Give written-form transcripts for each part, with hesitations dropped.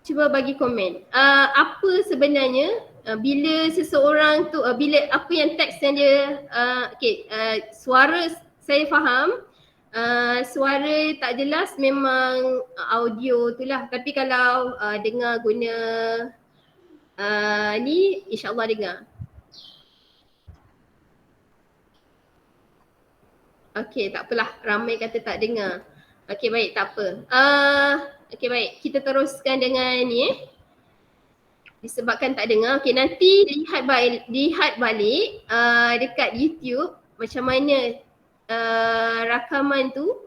Cuba bagi komen. Apa sebenarnya bila seseorang tu, bila apa yang teks yang dia, suara saya faham, suara tak jelas memang audio tu lah. Tapi kalau dengar guna ni insyaAllah dengar. Okey, tak apalah. Ramai kata tak dengar. Okey, baik, tak apa. Okey, baik. Kita teruskan dengan ni disebabkan tak dengar. Okey, nanti lihat balik dekat YouTube macam mana rakaman tu,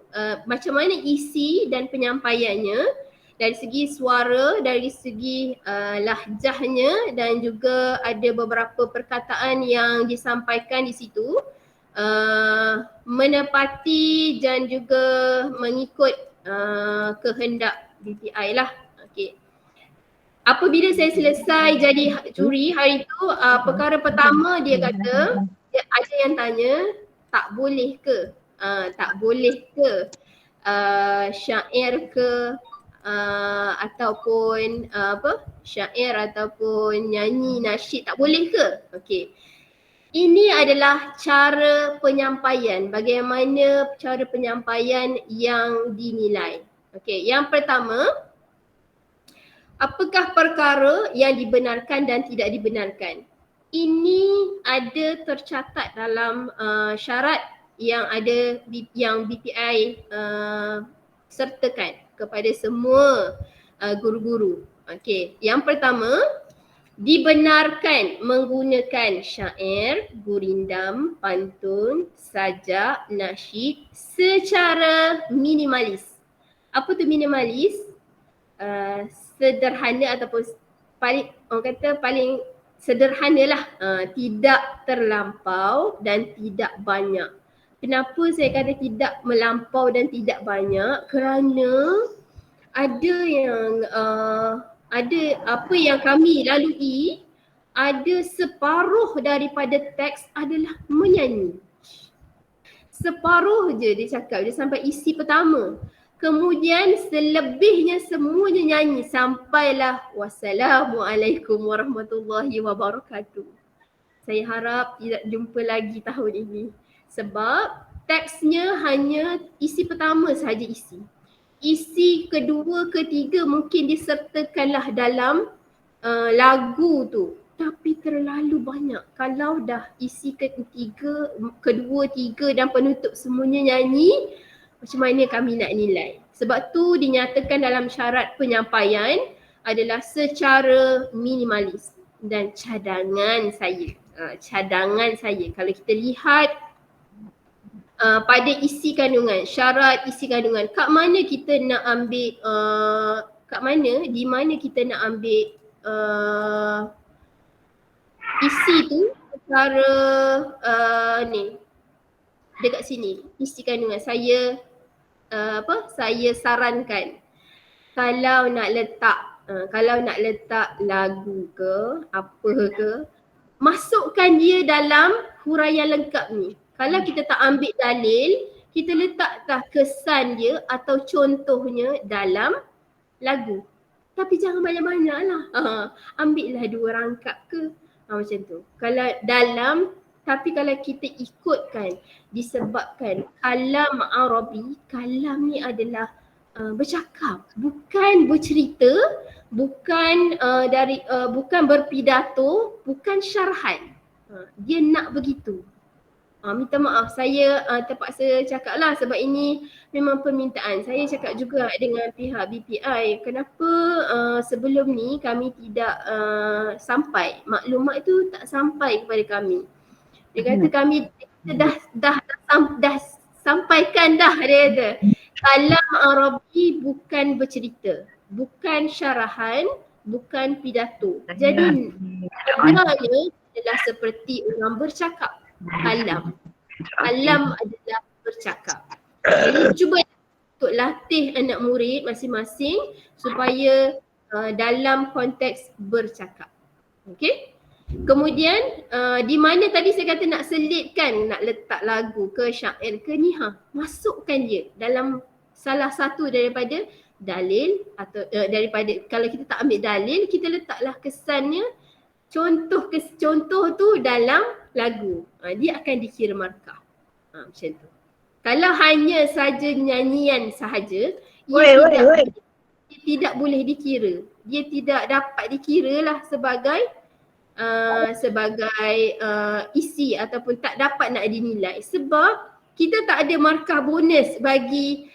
macam mana isi dan penyampaiannya dari segi suara, dari segi lahjahnya, dan juga ada beberapa perkataan yang disampaikan di situ menepati dan juga mengikut kehendak BPI lah. Okey. Apabila saya selesai jadi juri hari tu, perkara pertama dia kata, ada yang tanya, tak boleh ke? Tak boleh ke syair ke ataupun syair ataupun nyanyi nasyid, tak boleh ke? Okey. Ini adalah cara penyampaian, bagaimana cara penyampaian yang dinilai. Okey, yang pertama, apakah perkara yang dibenarkan dan tidak dibenarkan? Ini ada tercatat dalam syarat yang ada yang BPI sertakan kepada semua guru-guru. Okey, yang pertama, dibenarkan menggunakan syair, gurindam, pantun, sajak, nasyid secara minimalis. Apa tu minimalis? Sederhana ataupun paling sederhanalah, tidak terlampau dan tidak banyak. Kenapa saya kata tidak melampau dan tidak banyak? Kerana ada yang ada apa yang kami lalui, ada separuh daripada teks adalah menyanyi. Separuh je dia cakap, dia sampai isi pertama. Kemudian selebihnya semuanya nyanyi sampailah wassalamualaikum warahmatullahi wabarakatuh. Saya harap tidak jumpa lagi tahun ini sebab teksnya hanya isi pertama sahaja isi. Isi kedua, ketiga mungkin disertakanlah dalam lagu tu, tapi terlalu banyak. Kalau dah isi ketiga, kedua, tiga dan penutup semuanya nyanyi, macam mana kami nak nilai? Sebab tu dinyatakan dalam syarat penyampaian adalah secara minimalis. Dan cadangan saya kalau kita lihat pada isi kandungan, syarat isi kandungan, kat mana kita nak ambil di mana kita nak ambil isi tu secara ni dekat sini, isi kandungan. Saya saya sarankan kalau nak letak lagu ke apa ke, masukkan dia dalam huraian lengkap ni. Kalau kita tak ambil dalil, kita letaklah kesan dia atau contohnya dalam lagu. Tapi jangan banyak-banyak lah. Ambillah 2 rangkap ke. Macam tu. Tapi kalau kita ikutkan, disebabkan kalam Arabi, kalam ni adalah bercakap, bukan bercerita, bukan bukan berpidato, bukan syarahan. Dia nak begitu. Minta maaf, saya terpaksa cakap lah sebab ini memang permintaan. Saya cakap juga dengan pihak BPI, kenapa sebelum ni kami tidak sampai, maklumat itu tak sampai kepada kami. Dia kata kami dah sampaikan dah, dia kata. Kalam Arabi bukan bercerita, bukan syarahan, bukan pidato. Jadi sebenarnya adalah seperti orang bercakap. Kalam adalah bercakap. Jadi cuba untuk latih anak murid masing-masing supaya dalam konteks bercakap. Okey? Kemudian di mana tadi saya kata nak selitkan, nak letak lagu ke syair ke ni, masukkan dia dalam salah satu daripada dalil atau daripada kalau kita tak ambil dalil, kita letaklah kesannya contoh tu dalam lagu. Dia akan dikira markah. Macam tu. Kalau hanya saja nyanyian sahaja, ia tidak boleh dikira. Dia tidak dapat dikira lah sebagai isi ataupun tak dapat nak dinilai sebab kita tak ada markah bonus bagi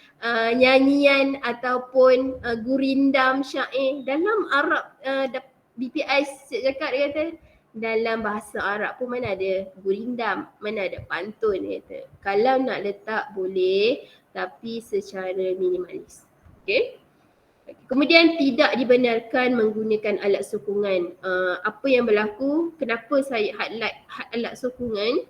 nyanyian ataupun gurindam syair dalam Arab. BPI cakap, dia kata dalam bahasa Arab pun mana ada gurindam, mana ada pantun, dia kata. Kalau nak letak boleh tapi secara minimalis. Okay. Kemudian tidak dibenarkan menggunakan alat sokongan. Apa yang berlaku, kenapa saya highlight alat sokongan?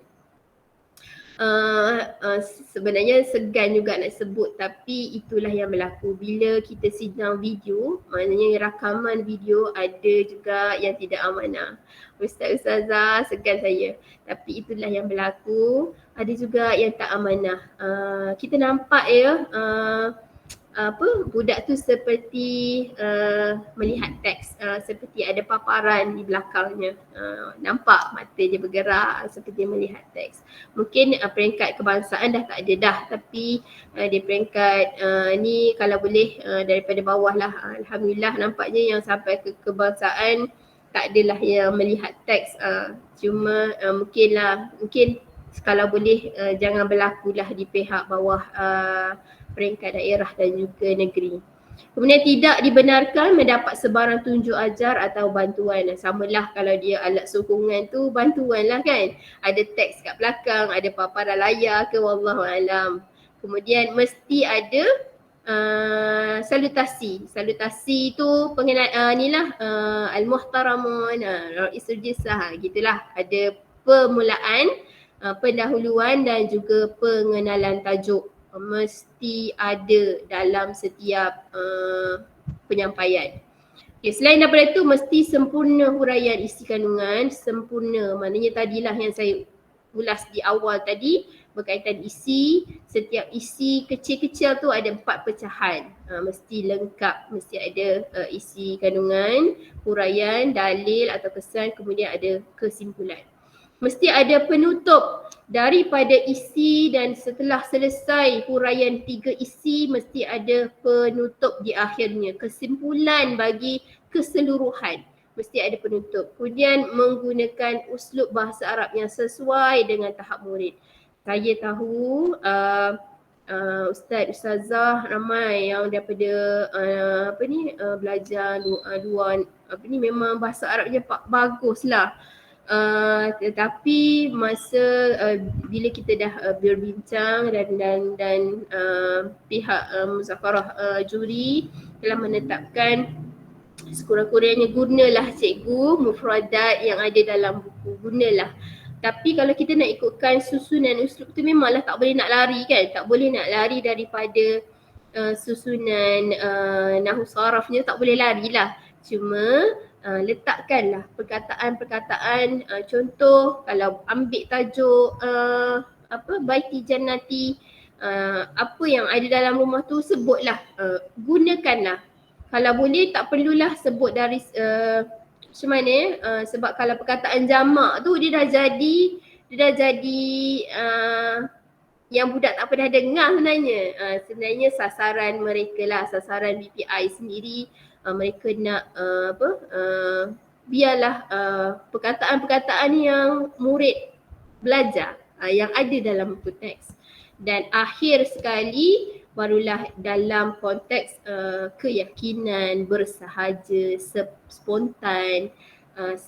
Sebenarnya segan juga nak sebut tapi itulah yang berlaku. Bila kita sidang video, maknanya rakaman video ada juga yang tidak amanah. Ustazah segan saya. Tapi itulah yang berlaku. Ada juga yang tak amanah. Kita nampak ya, budak tu seperti melihat teks, seperti ada paparan di belakangnya, nampak mata dia bergerak seperti melihat teks. Mungkin peringkat kebangsaan dah tak ada dah, tapi di peringkat ni kalau boleh daripada bawah lah. Alhamdulillah nampaknya yang sampai ke kebangsaan tak adalah yang melihat teks. Cuma mungkin kalau boleh jangan berlakulah di pihak bawah peringkat daerah dan juga negeri. Kemudian tidak dibenarkan mendapat sebarang tunjuk ajar atau bantuan. Samalah kalau dia alat sokongan tu, bantuan lah kan. Ada teks kat belakang, ada paparan layar ke, wallahualam. Kemudian mesti ada salutasi. Salutasi tu pengenalan al-muhtaramun, ra'isul jisah, gitulah. Ada permulaan, pendahuluan dan juga pengenalan tajuk. Mesti ada dalam setiap penyampaian. Okay, selain daripada itu mesti sempurna huraian isi kandungan. Sempurna maknanya tadilah yang saya ulas di awal tadi berkaitan isi. Setiap isi kecil-kecil tu ada 4 pecahan. Mesti lengkap, mesti ada isi kandungan, huraian, dalil atau kesan, kemudian ada kesimpulan. Mesti ada penutup daripada isi dan setelah selesai huraian 3 isi mesti ada penutup di akhirnya. Kesimpulan bagi keseluruhan mesti ada penutup. Kemudian menggunakan uslub bahasa Arab yang sesuai dengan tahap murid. Saya tahu ustazah ramai yang daripada belajar luar memang bahasa Arabnya bagus lah. Tetapi masa bila kita dah berbincang dan pihak muzakarah juri telah menetapkan sekurang-kurangnya gunalah cikgu mufradat yang ada dalam buku, gunalah. Tapi kalau kita nak ikutkan susunan uslub tu memanglah tak boleh nak lari kan, tak boleh nak lari daripada susunan nahwu sarafnya, tak boleh larilah. Cuma letakkanlah perkataan-perkataan, contoh kalau ambil tajuk baiti jannati, apa yang ada dalam rumah tu sebutlah, gunakanlah. Kalau boleh tak perlulah sebut dari macam mana sebab kalau perkataan jamak tu dia dah jadi yang budak tak pernah dengar sebenarnya. Sebenarnya sasaran mereka lah, sasaran BPI sendiri, mereka nak biarlah perkataan-perkataan yang murid belajar yang ada dalam buku teks. Dan akhir sekali barulah dalam konteks keyakinan, bersahaja, spontan,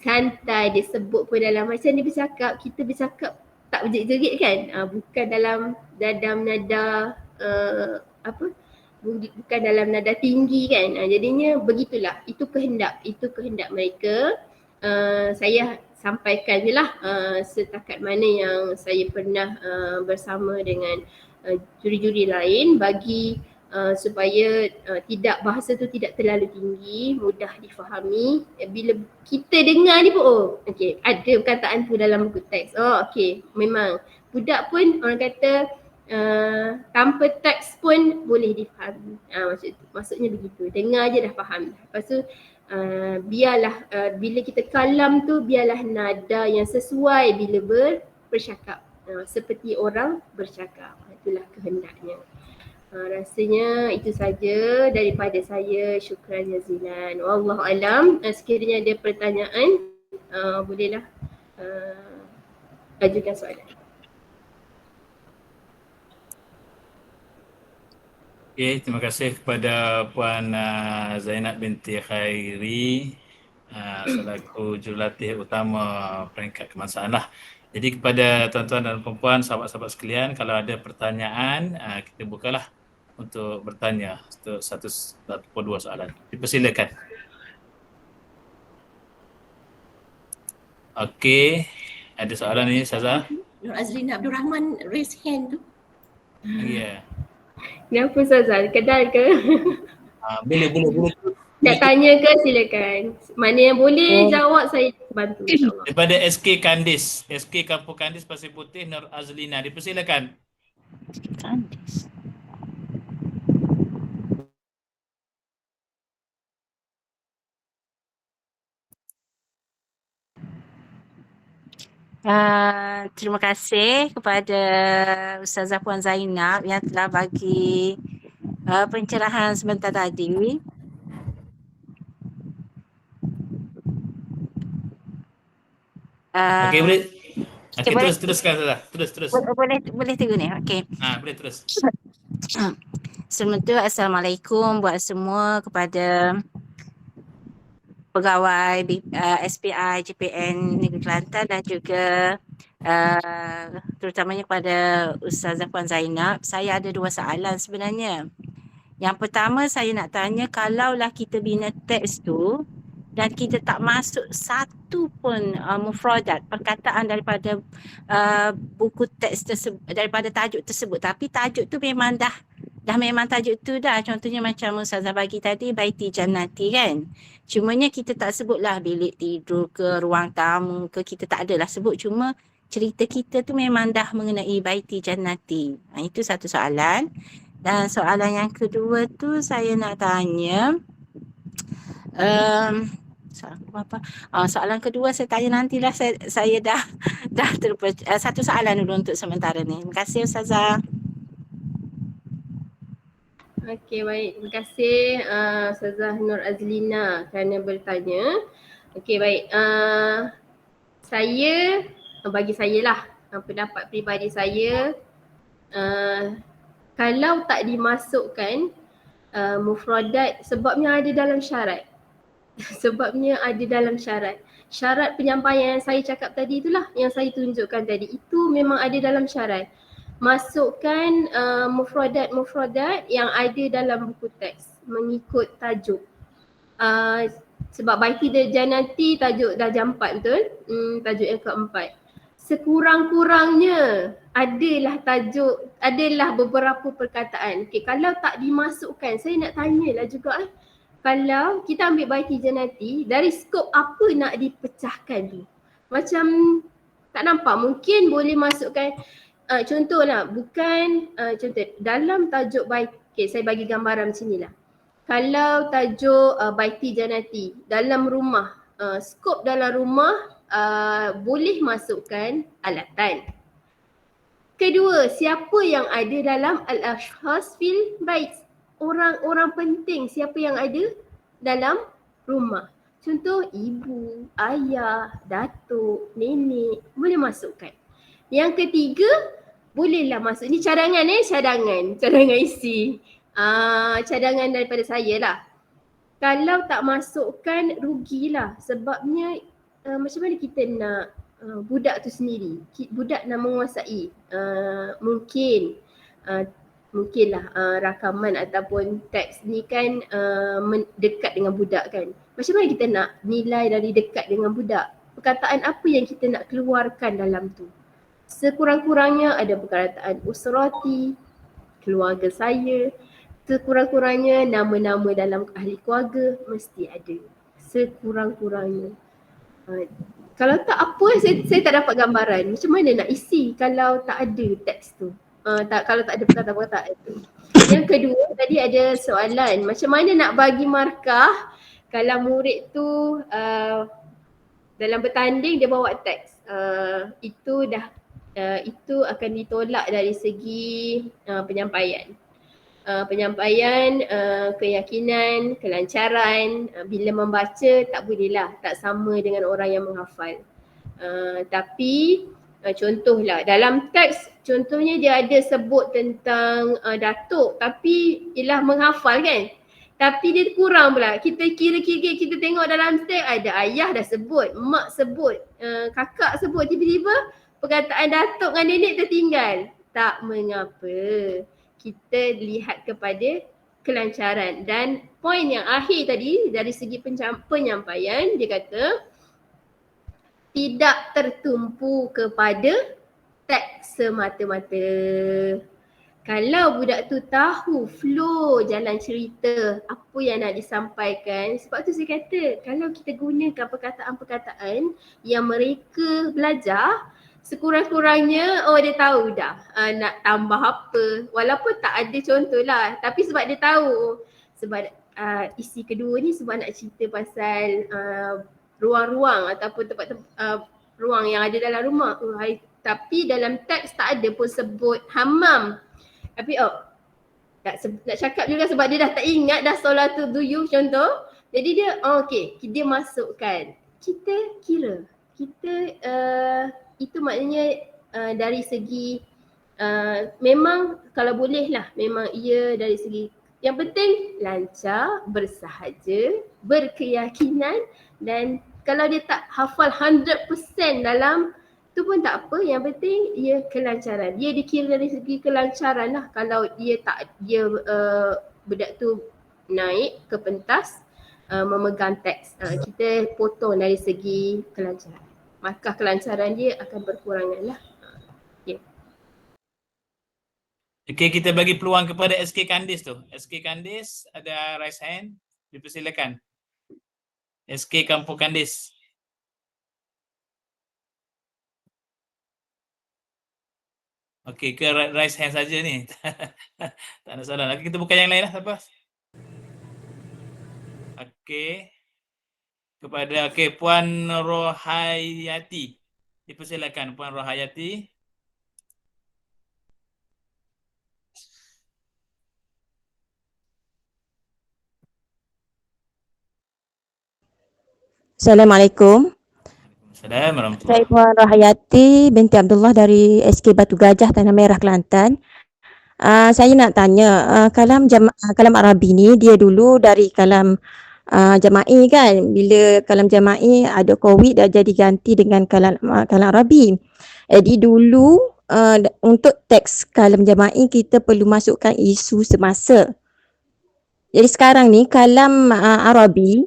santai, disebut pun dalam macam dia bercakap, kita bercakap tak berjerit-jerit kan, bukan dalam nada bukan dalam nada tinggi kan. Jadinya begitulah, itu kehendak mereka. Saya sampaikan je lah setakat mana yang saya pernah bersama dengan juri-juri lain bagi supaya bahasa tu tidak terlalu tinggi, mudah difahami. Bila kita dengar ni pun okey, ada perkataan tu dalam buku teks. Okey, memang budak pun orang kata Tanpa teks pun boleh difahami. Maksudnya begitu. Dengar je dah faham. Lepas tu biarlah bila kita kalam tu biarlah nada yang sesuai bila bercakap. Seperti orang bercakap. Itulah kehendaknya. Rasanya itu saja daripada saya. Syukran jazilan. Wallahu alam. Sekiranya ada pertanyaan, bolehlah ajukan soalan. Okay, terima kasih kepada Puan Zainab binti Khairi selaku jurulatih utama peringkat kebangsaan lah. Jadi kepada tuan-tuan dan puan-puan, sahabat-sahabat sekalian, kalau ada pertanyaan, kita bukalah untuk bertanya untuk satu atau dua soalan. Dipersilakan. Okey, ada soalan ni Ustazah? Nur Azlina Abdul Rahman raise hand tu. Ya. Kenapa Ustazah? Kedal ke? Boleh. Nak tanya ke silakan. Mana yang boleh jawab saya bantu insyaAllah. Daripada SK Kandis, SK Kampung Kandis Pasir Putih, Nur Azlina. Dipersilakan. Kandis. Terima kasih kepada Ustazah Puan Zainab yang telah bagi pencerahan sebentar tadi. Okey, boleh. Okey, teruskan Ustazah. Terus. Boleh tengok ni. Okey. Boleh terus. Sebelum tu, Assalamualaikum buat semua kepada pegawai SPI JPN Negeri Kelantan dan juga terutamanya kepada Ustazah Puan Zainab. Saya ada dua soalan sebenarnya. Yang pertama saya nak tanya, kalaulah kita bina teks tu dan kita tak masuk satu pun mufradat perkataan daripada buku teks tersebut, daripada tajuk tersebut, tapi tajuk tu memang dah memang tajuk tu dah, contohnya macam Ustazah bagi tadi Baiti Jannati kan, cumanya kita tak sebutlah bilik tidur ke ruang tamu ke, kita tak adalah sebut, cuma cerita kita tu memang dah mengenai Baiti Jannati. Itu satu soalan. Dan soalan yang kedua tu saya nak tanya, soalan kedua saya tanya nantilah, saya dah satu soalan dulu untuk sementara ni. Terima kasih Ustazah. Okey, baik. Terima kasih Ustazah Nur Azlina kerana bertanya. Okey, baik. Bagi saya lah, pendapat peribadi saya, kalau tak dimasukkan mufradat, sebabnya ada dalam syarat. Syarat penyampaian yang saya cakap tadi itulah, yang saya tunjukkan tadi, itu memang ada dalam syarat. Masukkan mufradat yang ada dalam buku teks mengikut tajuk. Sebab Baiti Jannati tajuk darjah 4, betul? Tajuk yang keempat. Sekurang-kurangnya adalah beberapa perkataan. Okay, kalau tak dimasukkan, saya nak tanyalah juga kalau kita ambil Baiti Jannati, dari skop apa nak dipecahkan tu? Macam tak nampak, mungkin boleh masukkan contohlah, contoh dalam tajuk Baiti, okay, saya bagi gambaran macam ni lah. Kalau tajuk Baiti Jannati dalam rumah, skop dalam rumah boleh masukkan alatan. Kedua, siapa yang ada dalam al-ashkhas fil bait? Orang-orang penting siapa yang ada dalam rumah. Contoh ibu, ayah, datuk, nenek, boleh masukkan. Yang ketiga, bolehlah masuk. Ni cadangan cadangan isi. Cadangan daripada saya lah. Kalau tak masukkan, rugilah. Sebabnya macam mana kita nak budak tu sendiri, budak nak menguasai, mungkinlah rakaman ataupun teks ni kan dekat dengan budak kan. Macam mana kita nak nilai dari dekat dengan budak? Perkataan apa yang kita nak keluarkan dalam tu? Sekurang-kurangnya ada perkataan usrati, keluarga saya. Sekurang-kurangnya nama-nama dalam ahli keluarga mesti ada. Sekurang-kurangnya. Kalau tak apa, saya tak dapat gambaran. Macam mana nak isi kalau tak ada teks tu? Kalau tak ada perkataan-perkataan itu. Yang kedua tadi ada soalan macam mana nak bagi markah kalau murid tu dalam bertanding dia bawa teks. Itu akan ditolak dari segi penyampaian. Keyakinan, kelancaran, bila membaca tak bolehlah, tak sama dengan orang yang menghafal. Tapi contohlah dalam teks, contohnya dia ada sebut tentang datuk tapi ialah menghafal kan. Tapi dia kurang pula. Kita kira-kira kita tengok dalam teks ada ayah dah sebut, mak sebut, kakak sebut, tiba-tiba perkataan datuk dengan nenek tertinggal. Tak mengapa. Kita lihat kepada kelancaran. Dan poin yang akhir tadi dari segi penyampaian dia kata tidak tertumpu kepada teks semata-mata. Kalau budak tu tahu flow jalan cerita apa yang nak disampaikan, sebab tu saya kata kalau kita gunakan perkataan-perkataan yang mereka belajar, sekurang-kurangnya dia tahu dah nak tambah apa. Walaupun tak ada contoh lah, tapi sebab dia tahu. Sebab isi kedua ni sebab nak cerita pasal ruang-ruang ataupun tempat-tempat ruang yang ada dalam rumah. Tapi dalam teks tak ada pun sebut hammam. Tapi nak cakap juga sebab dia dah tak ingat dah solatul duyuf contoh. Jadi dia okey, dia masukkan. Kita kira. Itu maknanya dari segi memang kalau boleh lah, memang ia dari segi yang penting lancar, bersahaja, berkeyakinan, dan kalau dia tak hafal 100% dalam tu pun tak apa, yang penting ia kelancaran. Dia dikira dari segi kelancaran lah kalau budak tu naik ke pentas memegang teks. Kita potong dari segi kelancaran. Maka kelancaran dia akan berkurangan lah. Okey, kita bagi peluang kepada SK Kandis tu. SK Kandis ada raise hand. Dipersilakan. SK Kampung Kandis. Okey, ke raise hand saja ni. Tak ada soalan. Lagi kita buka yang lain lah, siapa? Okey. Kepada Puan Rohayati. Dipersilakan Puan Rohayati. Assalamualaikum. Assalamualaikum Saya warahmatullahi Puan Rahayati binti Abdullah dari SK Batu Gajah Tanah Merah Kelantan. Saya nak tanya, kalam Arabi ni dia dulu dari kalam jama'i kan. Bila kalam jama'i ada COVID dah jadi ganti dengan kalam Arabi. Jadi dulu untuk teks kalam jama'i kita perlu masukkan isu semasa. Jadi sekarang ni kalam Arabi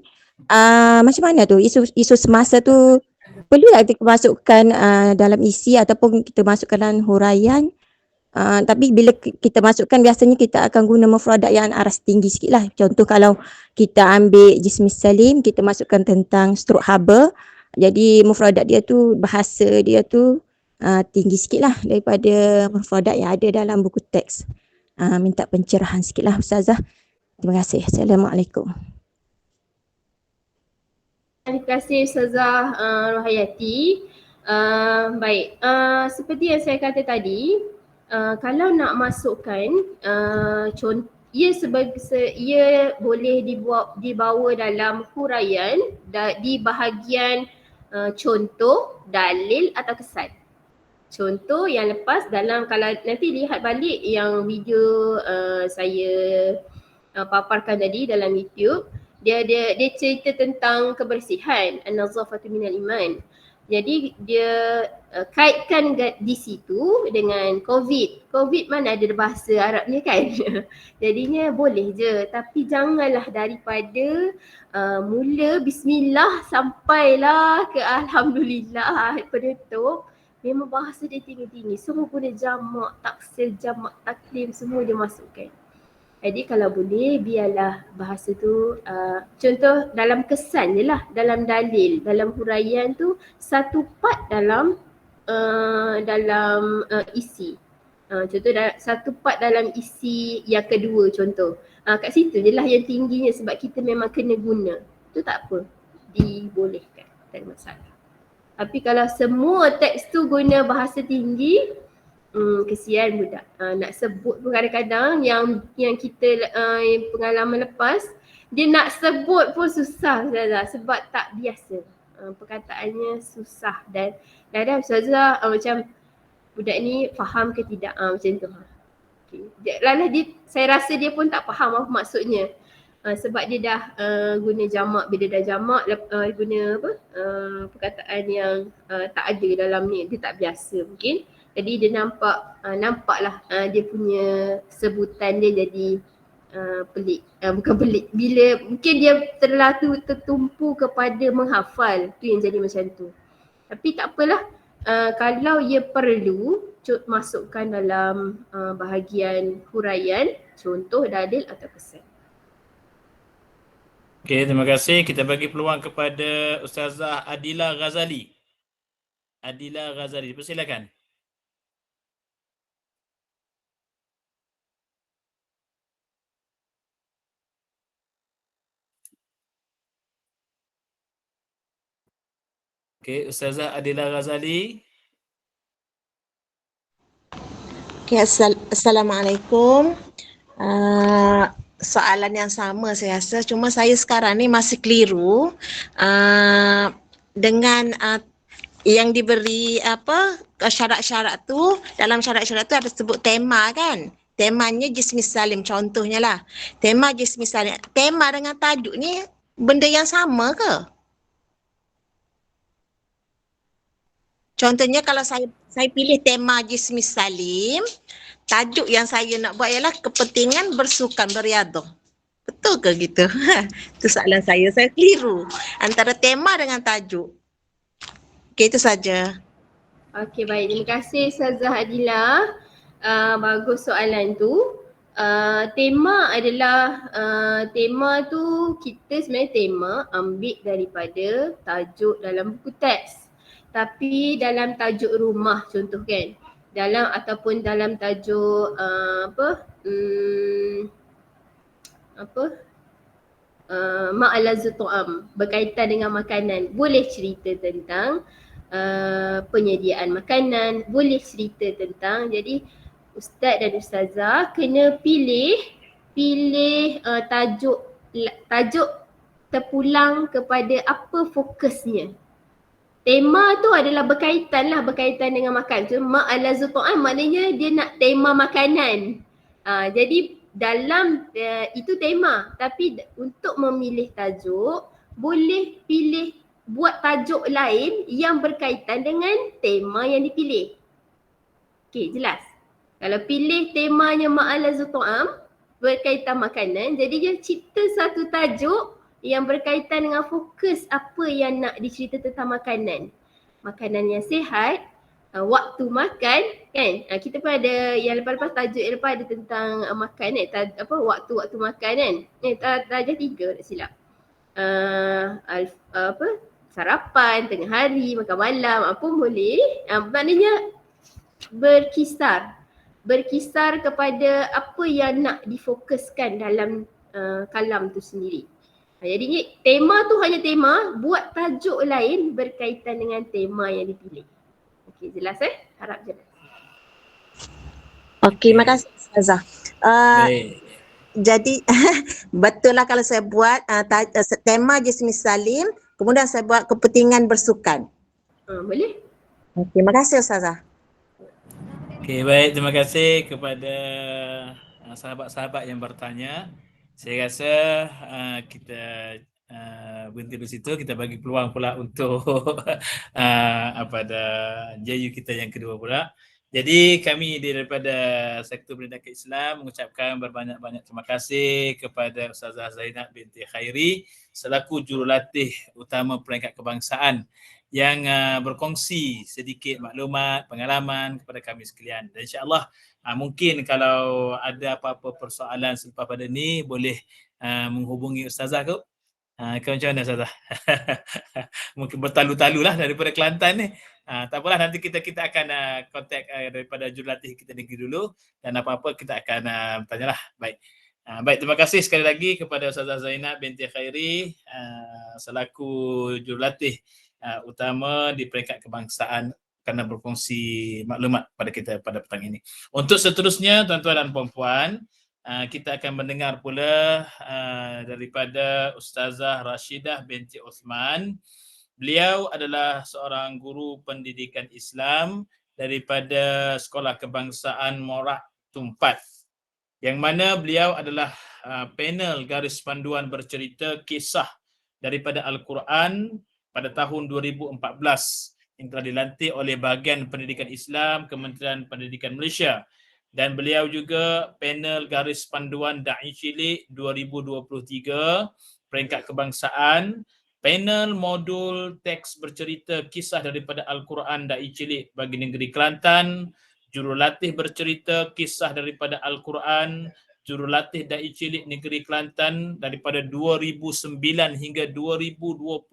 macam mana tu isu semasa tu perlu tak kita masukkan dalam isi ataupun kita masukkan dalam huraian, tapi bila kita masukkan biasanya kita akan guna mufradat yang aras tinggi sikit lah. Contoh kalau kita ambil jismis salim, kita masukkan tentang struk haba, jadi mufradat dia tu, bahasa dia tu tinggi sikit lah daripada mufradat yang ada dalam buku teks. Minta pencerahan sikit lah Ustazah. Terima kasih. Assalamualaikum. Terima kasih Ustazah Rohayati. Baik, seperti yang saya kata tadi, kalau nak masukkan ia boleh dibawa dalam huraian di bahagian contoh, dalil atau kesan. Contoh yang lepas dalam, kalau nanti lihat balik yang video saya paparkan tadi dalam YouTube, dia cerita tentang kebersihan, an-nazafatu minal iman. Jadi dia kaitkan di situ dengan COVID. COVID mana ada bahasa Arabnya kan? Jadinya boleh je, tapi janganlah daripada mula bismillah sampailah ke alhamdulillah penutup memang bahasa dia tinggi-tinggi. Semua guna jamak, taksir, jamak, taklim, semua dia masukkan. Jadi kalau boleh biarlah bahasa tu contoh dalam kesan je lah, dalam dalil, dalam huraian tu satu part dalam isi. Contoh satu part dalam isi yang kedua contoh. Kat situ je lah yang tingginya sebab kita memang kena guna. Itu tak apa. Dibolehkan. Tak ada masalah. Tapi kalau semua teks tu guna bahasa tinggi, kesian budak. Nak sebut pun kadang-kadang yang kita pengalaman lepas, dia nak sebut pun susah Ustazah sebab tak biasa. Perkataannya susah dan kadang Ustazah macam budak ni faham ke tidak macam tu. Okay. Saya rasa dia pun tak faham apa maksudnya. Sebab dia dah guna jamak, bila dah jamak guna perkataan yang tak ada dalam ni, dia tak biasa mungkin. Jadi dia nampaklah dia punya sebutan dia jadi pelik. Bukan pelik, bila mungkin dia terlalu tertumpu kepada menghafal, tu yang jadi macam tu. Tapi tak apalah, kalau ia perlu masukkan dalam bahagian huraian, contoh, dalil atau kesan. Okey, terima kasih. Kita bagi peluang kepada Ustazah Adila Ghazali. Adila Ghazali, persilakan. Okey, Ustazah Adila Ghazali. Okay, Assalamualaikum. Soalan yang sama saya rasa, cuma saya sekarang ni masih keliru dengan yang diberi syarat-syarat tu. Dalam syarat-syarat tu ada sebut tema kan. Temanya Jismi Salim contohnya lah. Tema Jismi Salim. Tema dengan tajuk ni benda yang sama ke? Contohnya kalau saya pilih tema Jismi Salim, tajuk yang saya nak buat ialah kepentingan bersukan beriadah. Betul ke gitu? Itu soalan saya. Saya keliru antara tema dengan tajuk. Okey, itu saja. Okey, baik. Terima kasih Ustazah Adila. Bagus soalan tu. Tema adalah, tema tu kita sebenarnya tema ambil daripada tajuk dalam buku teks. Tapi dalam tajuk rumah contoh kan, ataupun dalam tajuk ma'alazu tu'am, berkaitan dengan makanan, boleh cerita tentang penyediaan makanan, boleh cerita tentang, jadi ustaz dan ustazah kena pilih tajuk terpulang kepada apa fokusnya. Tema tu adalah berkaitan dengan makan. Cuma ma'alazu tu'am maknanya dia nak tema makanan. Jadi dalam itu tema, tapi untuk memilih tajuk boleh buat tajuk lain yang berkaitan dengan tema yang dipilih. Okey, jelas. Kalau pilih temanya ma'alazu tu'am berkaitan makanan, jadi dia cipta satu tajuk yang berkaitan dengan fokus apa yang nak dicerita tentang makanan. Makanan yang sihat, waktu makan kan. Kita pun ada yang lepas-lepas tajuk yang lepas ada tentang makan waktu-waktu makan kan. Darjah 3 tak silap. Sarapan, tengah hari, makan malam, apa pun boleh. Maknanya berkisar kepada apa yang nak difokuskan dalam kalam tu sendiri. Jadi tema tu hanya tema, buat tajuk lain berkaitan dengan tema yang dipilih. Okey, jelas Harap jelas. Okey, makasih Ustazah. Baik. Jadi betul lah kalau saya buat tema Jismi Salim, kemudian saya buat kepentingan bersukan. Boleh? Okey, makasih Ustazah. Okey, baik. Terima kasih kepada sahabat-sahabat yang bertanya. Saya rasa kita berhenti di situ. Kita bagi peluang pula untuk JU kita yang kedua pula. Jadi kami daripada Sektor Pendidikan Islam mengucapkan berbanyak-banyak terima kasih kepada Ustazah Zainab binti Khairi selaku jurulatih utama peringkat kebangsaan yang berkongsi sedikit maklumat, pengalaman kepada kami sekalian. Dan insya-Allah mungkin kalau ada apa-apa persoalan selepas pada ni boleh menghubungi Ustazah ke? Kau macam mana Ustazah? Mungkin bertalu-talu lah daripada Kelantan ni. Tak apalah, nanti kita akan kontak daripada jurulatih kita negeri dulu, dan apa-apa kita akan bertanyalah. Baik. Baik, terima kasih sekali lagi kepada Ustazah Zainab binti Khairi selaku jurulatih utama di peringkat kebangsaan kerana berkongsi maklumat pada kita pada petang ini. Untuk seterusnya, tuan-tuan dan puan-puan, kita akan mendengar pula daripada Ustazah Rashidah binti Osman. Beliau adalah seorang guru pendidikan Islam daripada Sekolah Kebangsaan Morak Tumpat, yang mana beliau adalah panel garis panduan bercerita kisah daripada Al-Quran pada tahun 2014 yang telah dilantik oleh Bahagian Pendidikan Islam Kementerian Pendidikan Malaysia. Dan beliau juga panel garis panduan Da'i Cilik 2023 peringkat kebangsaan, panel modul teks bercerita kisah daripada Al-Quran Da'i Cilik bagi negeri Kelantan, jurulatih bercerita kisah daripada Al-Quran, jurulatih Da'i Cilik negeri Kelantan daripada 2009 hingga 2022,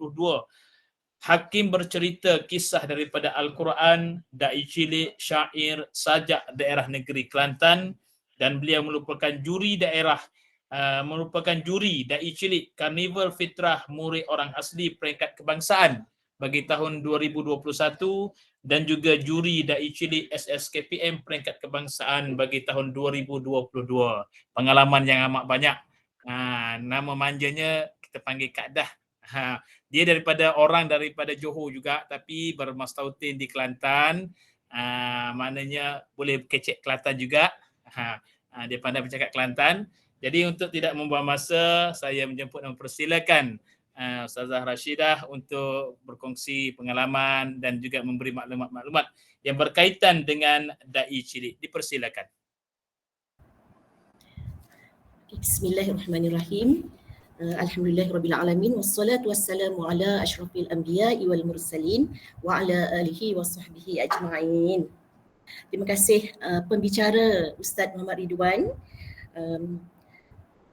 hakim bercerita kisah daripada Al-Quran, Da'i Cilik, syair, sajak daerah negeri Kelantan, dan beliau merupakan juri daerah Da'i Cilik Karnival Fitrah Murid Orang Asli peringkat kebangsaan bagi tahun 2021, dan juga juri Da'i Cilik SSKPM peringkat kebangsaan bagi tahun 2022. Pengalaman yang amat banyak. Nama manjanya kita panggil Kak Dah. Dia daripada Johor juga, tapi bermastautin di Kelantan. Maknanya boleh kecek Kelantan juga. Dia pandai bercakap Kelantan. Jadi untuk tidak membuang masa, saya menjemput dan mempersilakan Ustazah Rashidah untuk berkongsi pengalaman dan juga memberi maklumat-maklumat yang berkaitan dengan Da'i Cilik. Dipersilakan. Bismillahirrahmanirrahim. Alhamdulillahirrabbilalamin. Wassalatu wassalamu ala ashrafil anbiya'i wal mursalin wa ala alihi wa sahbihi ajma'in. Terima kasih pembicara Ustaz Muhammad Ridwan.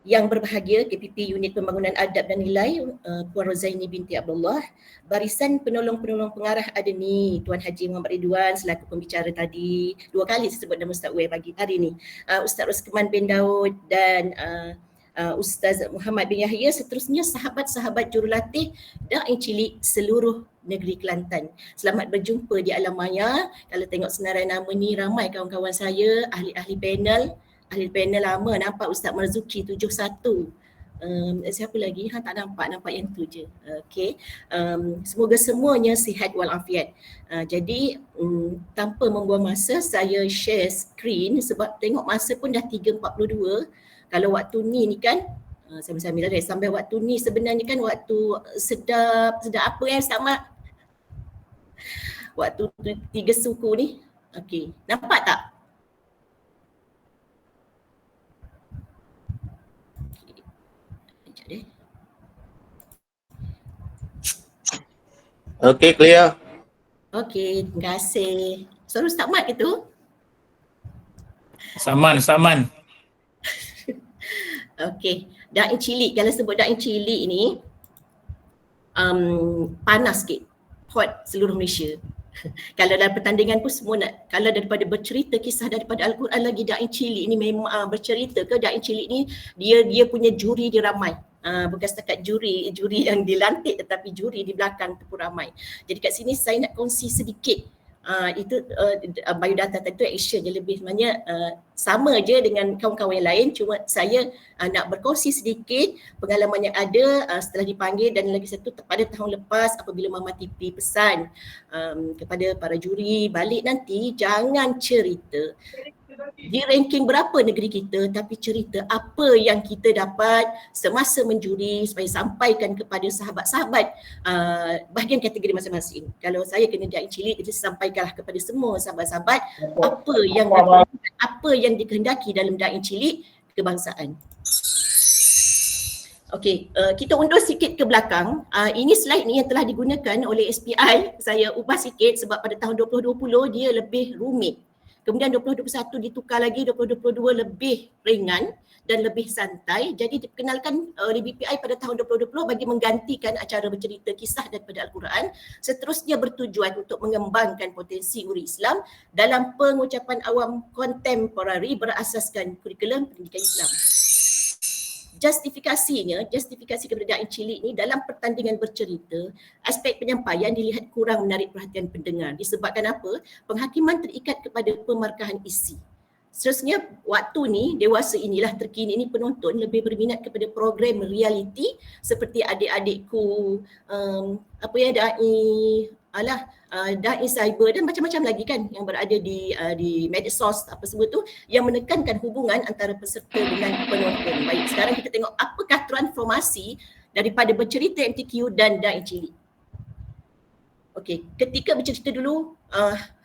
Yang berbahagia KPP Unit Pembangunan Adab dan Nilai Puan Rozaini binti Abdullah, barisan penolong-penolong pengarah ada ni Tuan Haji Muhammad Ridwan selaku pembicara tadi. 2 kali saya sebut nama Ustaz Uwe pagi hari ni. Ustaz Roskeman bin Daud dan Ustaz Muhammad bin Yahya, seterusnya sahabat-sahabat jurulatih Da'i Cilik seluruh negeri Kelantan. Selamat berjumpa di alam maya. Kalau tengok senarai nama ni, ramai kawan-kawan saya, ahli-ahli panel lama. Nampak Ustaz Marzuki 71. Siapa lagi? Tak nampak yang tu je. Okey. Semoga semuanya sihat walafiat. Jadi tanpa membuang masa, saya share screen sebab tengok masa pun dah 3.42. Kalau waktu ni kan sambil-sambil dah sampai waktu ni sebenarnya kan waktu sedap apa Ustaz Mak? Waktu 3 suku ni. Okey. Nampak tak? Okey, clear. Okey, terima kasih. Suara Ustaz Mat ke tu? Saman. Okey, Da'i Cilik. Kalau sebut Da'i Cilik ni panas sikit. Hot seluruh Malaysia. Kalau dalam pertandingan pun semua nak, kalau daripada bercerita kisah daripada Al-Quran lagi, Da'i Cilik ni memang bercerita ke Da'i Cilik ni dia punya juri dia ramai. Bukan setakat juri yang dilantik, tetapi juri di belakang tu pun ramai. Jadi kat sini saya nak kongsi sedikit itu biodata tentu action je lebih sebenarnya sama je dengan kawan-kawan yang lain, cuma saya nak berkongsi sedikit pengalaman yang ada setelah dipanggil, dan lagi satu pada tahun lepas apabila Mama TV pesan kepada para juri, balik nanti jangan cerita di ranking berapa negeri kita, tapi cerita apa yang kita dapat semasa menjuri supaya sampaikan kepada sahabat-sahabat bahagian kategori masing-masing. Kalau saya kena Da'i Cilik, jadi sampaikanlah kepada semua sahabat-sahabat apa yang dikehendaki dalam Da'i Cilik kebangsaan. Okey, kita undur sikit ke belakang. Ini slide ni yang telah digunakan oleh SPI. Saya ubah sikit sebab pada tahun 2020 dia lebih rumit. Kemudian 2021 ditukar lagi, 2022 lebih ringan dan lebih santai. Jadi dikenalkan oleh BPI pada tahun 2020 bagi menggantikan acara bercerita kisah daripada Al-Quran. Seterusnya bertujuan untuk mengembangkan potensi guru Islam dalam pengucapan awam kontemporari berasaskan kurikulum pendidikan Islam. Justifikasi keberadaan cilik ni dalam pertandingan bercerita, aspek penyampaian dilihat kurang menarik perhatian pendengar. Disebabkan apa? Penghakiman terikat kepada pemarkahan isi. Seterusnya, waktu ni, dewasa inilah terkini ni penonton lebih berminat kepada program reality seperti adik-adikku, Dai Cyber dan macam-macam lagi kan yang berada di medsos apa semua tu yang menekankan hubungan antara peserta dengan penonton. Baik, sekarang kita tengok apakah transformasi daripada bercerita MTQ dan Dai Cilik. Okey, ketika bercerita dulu,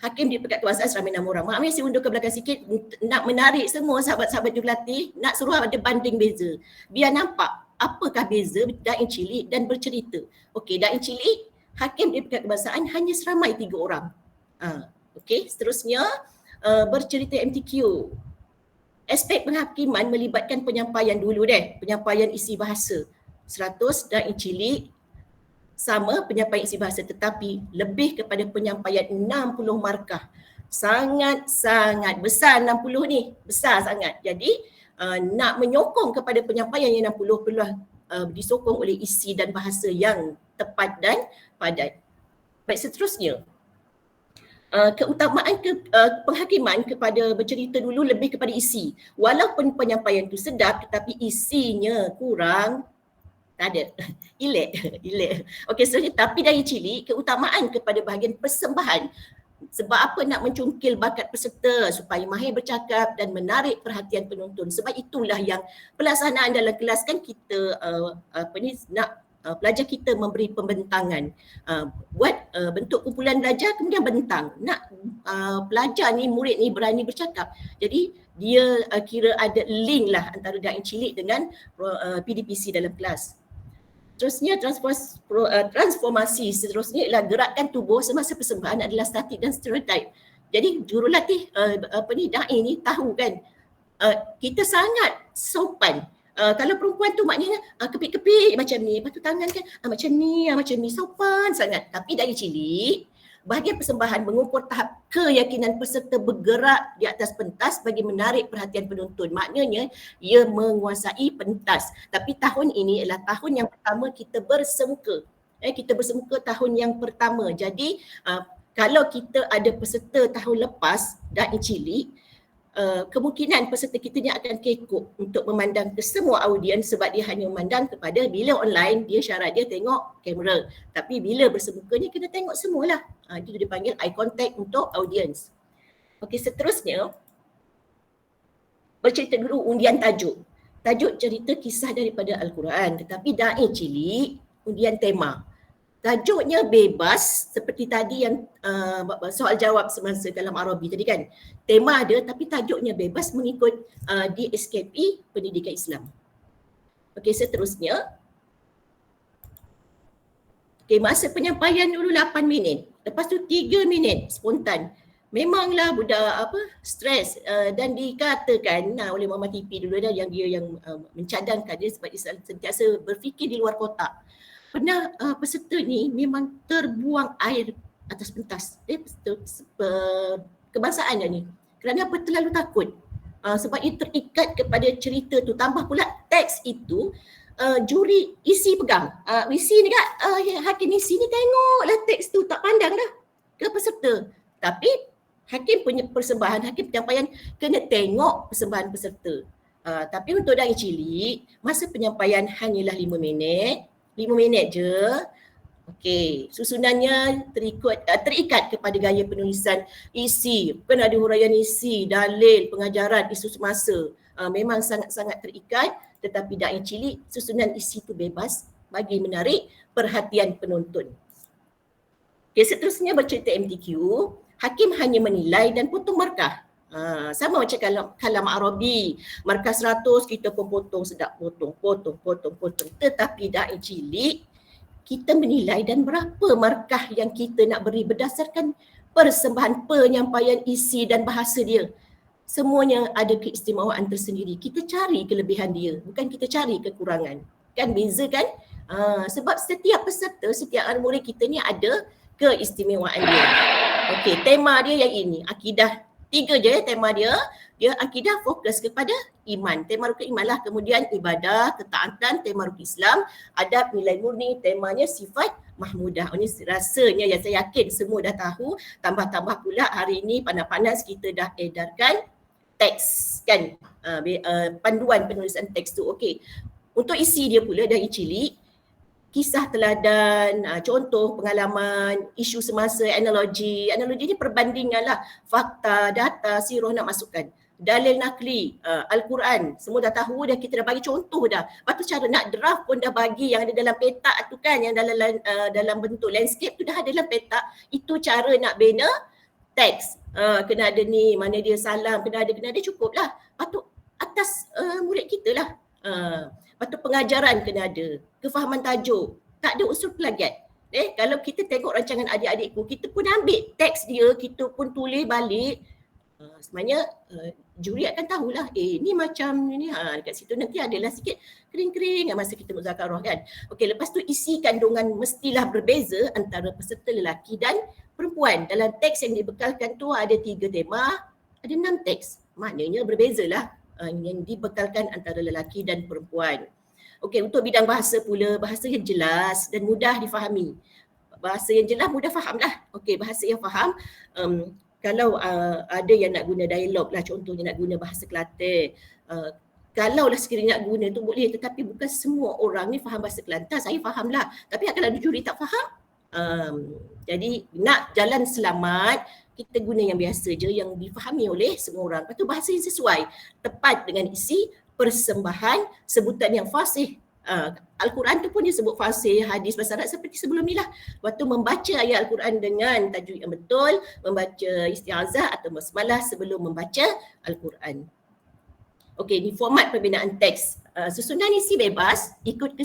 Hakim di Pekat Tuan Azhar ramai 6 orang. Mak Amir saya undur ke belakang sikit nak menarik semua sahabat-sahabat jurulatih, nak suruh ada banding beza. Biar nampak apakah beza Dai Cilik dan bercerita. Okey, Dai Cilik, Hakim di Pekat Kebangsaan hanya seramai 3 orang. Okey, seterusnya bercerita MTQ. Aspek penghakiman melibatkan penyampaian dulu penyampaian isi bahasa. 100 Dai Cilik sama penyampaian isi bahasa tetapi lebih kepada penyampaian 60 markah. Sangat-sangat besar 60 ni, besar sangat. Jadi nak menyokong kepada penyampaian yang 60 perlulah disokong oleh isi dan bahasa yang tepat dan padat. Baik, seterusnya keutamaan penghakiman kepada bercerita dulu lebih kepada isi. Walaupun penyampaian tu sedap tetapi isinya kurang, tak ada. Elek. Okey, seterusnya tapi Dai Cilik keutamaan kepada bahagian persembahan. Sebab apa? Nak mencungkil bakat peserta supaya mahir bercakap dan menarik perhatian penonton. Sebab itulah yang pelaksanaan dalam kelas kan kita nak pelajar kita memberi pembentangan. Buat bentuk kumpulan belajar kemudian bentang. Nak pelajar ni, murid ni berani bercakap. Jadi dia kira ada link lah antara Dai Cilik dengan PDPC dalam kelas. Seterusnya transformasi seterusnya ialah gerakan tubuh semasa persembahan adalah statik dan stereotip. Jadi jurulatih Dai ni tahu kan kita sangat sopan. Kalau perempuan tu maknanya kepik-kepik macam ni, lepas tu tangan kan macam ni sopan sangat. Tapi Dai Cilik bahagian persembahan mengukur tahap keyakinan peserta bergerak di atas pentas bagi menarik perhatian penonton. Maknanya ia menguasai pentas. Tapi tahun ini adalah tahun yang pertama kita bersemuka. Kita bersemuka tahun yang pertama. Jadi kalau kita ada peserta tahun lepas Dai Cilik, kemungkinan peserta kita ni akan kekok untuk memandang ke semua audiens sebab dia hanya memandang kepada bila online dia syarat dia tengok kamera. Tapi bila bersemuka ni kena tengok semualah. Itu dipanggil eye contact untuk audiens. Okey, seterusnya bercerita dulu undian tajuk. Tajuk cerita kisah daripada Al-Quran tetapi Dai Cilik undian tema. Tajuknya bebas seperti tadi yang soal jawab semasa kalam Arabi tadi kan. Tema ada tapi tajuknya bebas mengikut DSKP Pendidikan Islam. Okey, seterusnya. Okey, masa penyampaian dulu 8 minit. Lepas tu 3 minit spontan. Memanglah budak stres dan dikatakan oleh Muhammad Tipi dulu yang dia yang mencadangkan dia sebab dia sentiasa berfikir di luar kotak. Pernah peserta ni memang terbuang air atas pentas. Kebangsaan dia ni. Kerana apa? Terlalu takut. Sebab ia terikat kepada cerita tu. Tambah pula teks itu juri isi pegang. Isi ni kat Hakim isi ni tengoklah teks tu tak pandang dah ke peserta. Tapi Hakim punya persembahan, Hakim penyampaian kena tengok persembahan peserta. Tapi untuk Dai Cilik, masa penyampaian hanyalah 5 minit. 5 minit je. Okey, susunannya terikat kepada gaya penulisan isi, kan ada huraian isi, dalil, pengajaran, isu semasa. Memang sangat-sangat terikat tetapi Dai Cilik susunan isi tu bebas bagi menarik perhatian penonton. Okey, seterusnya bercerita MTQ. Hakim hanya menilai dan potong markah. Sama macam kalam Arabi. Markah 100 kita pun potong sedap. Potong. Tetapi Dai Cilik kita menilai dan berapa markah yang kita nak beri berdasarkan persembahan penyampaian isi dan bahasa dia. Semuanya ada keistimewaan tersendiri. Kita cari kelebihan dia, bukan kita cari kekurangan. Kan beza kan? Sebab setiap peserta, setiap anak murid kita ni ada keistimewaan dia. Okey, tema dia yang ini. Akidah 3 je tema dia. Dia akidah fokus kepada iman. Tema rukun iman lah. Kemudian ibadah, ketaatan, tema rukun Islam, adab, nilai murni, temanya sifat mahmudah. Ini rasanya yang saya yakin semua dah tahu. Tambah-tambah pula hari ini panas-panas kita dah edarkan teks kan. Panduan penulisan teks tu. Okey. Untuk isi dia pula dah cilik. Kisah teladan, contoh pengalaman, isu semasa, analogi. Analogi ni perbandingan lah. Fakta, data, sirah nak masukkan. Dalil nakli, Al-Quran. Semua dah tahu dah, kita dah bagi contoh dah. Lepas tu cara nak draft pun dah bagi yang ada dalam petak tu kan. Yang dalam bentuk landscape tu dah ada dalam petak. Itu cara nak bina teks. Kena ada ni, mana dia salam, kena ada cukup lah. Patut atas murid kita lah. Patut pengajaran kena ada, kefahaman tajuk, tak ada unsur plagiat. Kalau kita tengok rancangan adik-adikku, kita pun ambil teks dia, kita pun tulis balik. Sebenarnya juri akan tahulah, ni macam ni, dekat situ nanti adalah sikit kering-kering masa kita muzakarah kan. Okey, lepas tu isi kandungan mestilah berbeza antara peserta lelaki dan perempuan. Dalam teks yang dibekalkan tu ada 3 tema, ada 6 teks. Maknanya berbezalah yang dibekalkan antara lelaki dan perempuan. Okey, untuk bidang bahasa pula, bahasa yang jelas dan mudah difahami. Bahasa yang jelas, mudah faham lah. Okey, bahasa yang faham, kalau ada yang nak guna dialog lah, contohnya nak guna bahasa Kelantan. Kalau lah sekiranya nak guna tu boleh, tetapi bukan semua orang ni faham bahasa Kelantan. Saya faham lah, tapi kalau ada juri tak faham, jadi nak jalan selamat, kita guna yang biasa je, yang difahami oleh semua orang. Lepas tu bahasa yang sesuai, tepat dengan isi persembahan, sebutan yang fasih. Al-Quran tu pun dia sebut fasih, hadis bahasa Arab seperti sebelum ni lah. Waktu membaca ayat Al-Quran dengan tajwid yang betul, membaca isti'azah atau basmalah sebelum membaca Al-Quran. Okey, ni format pembinaan teks. Susunan isi bebas, ikut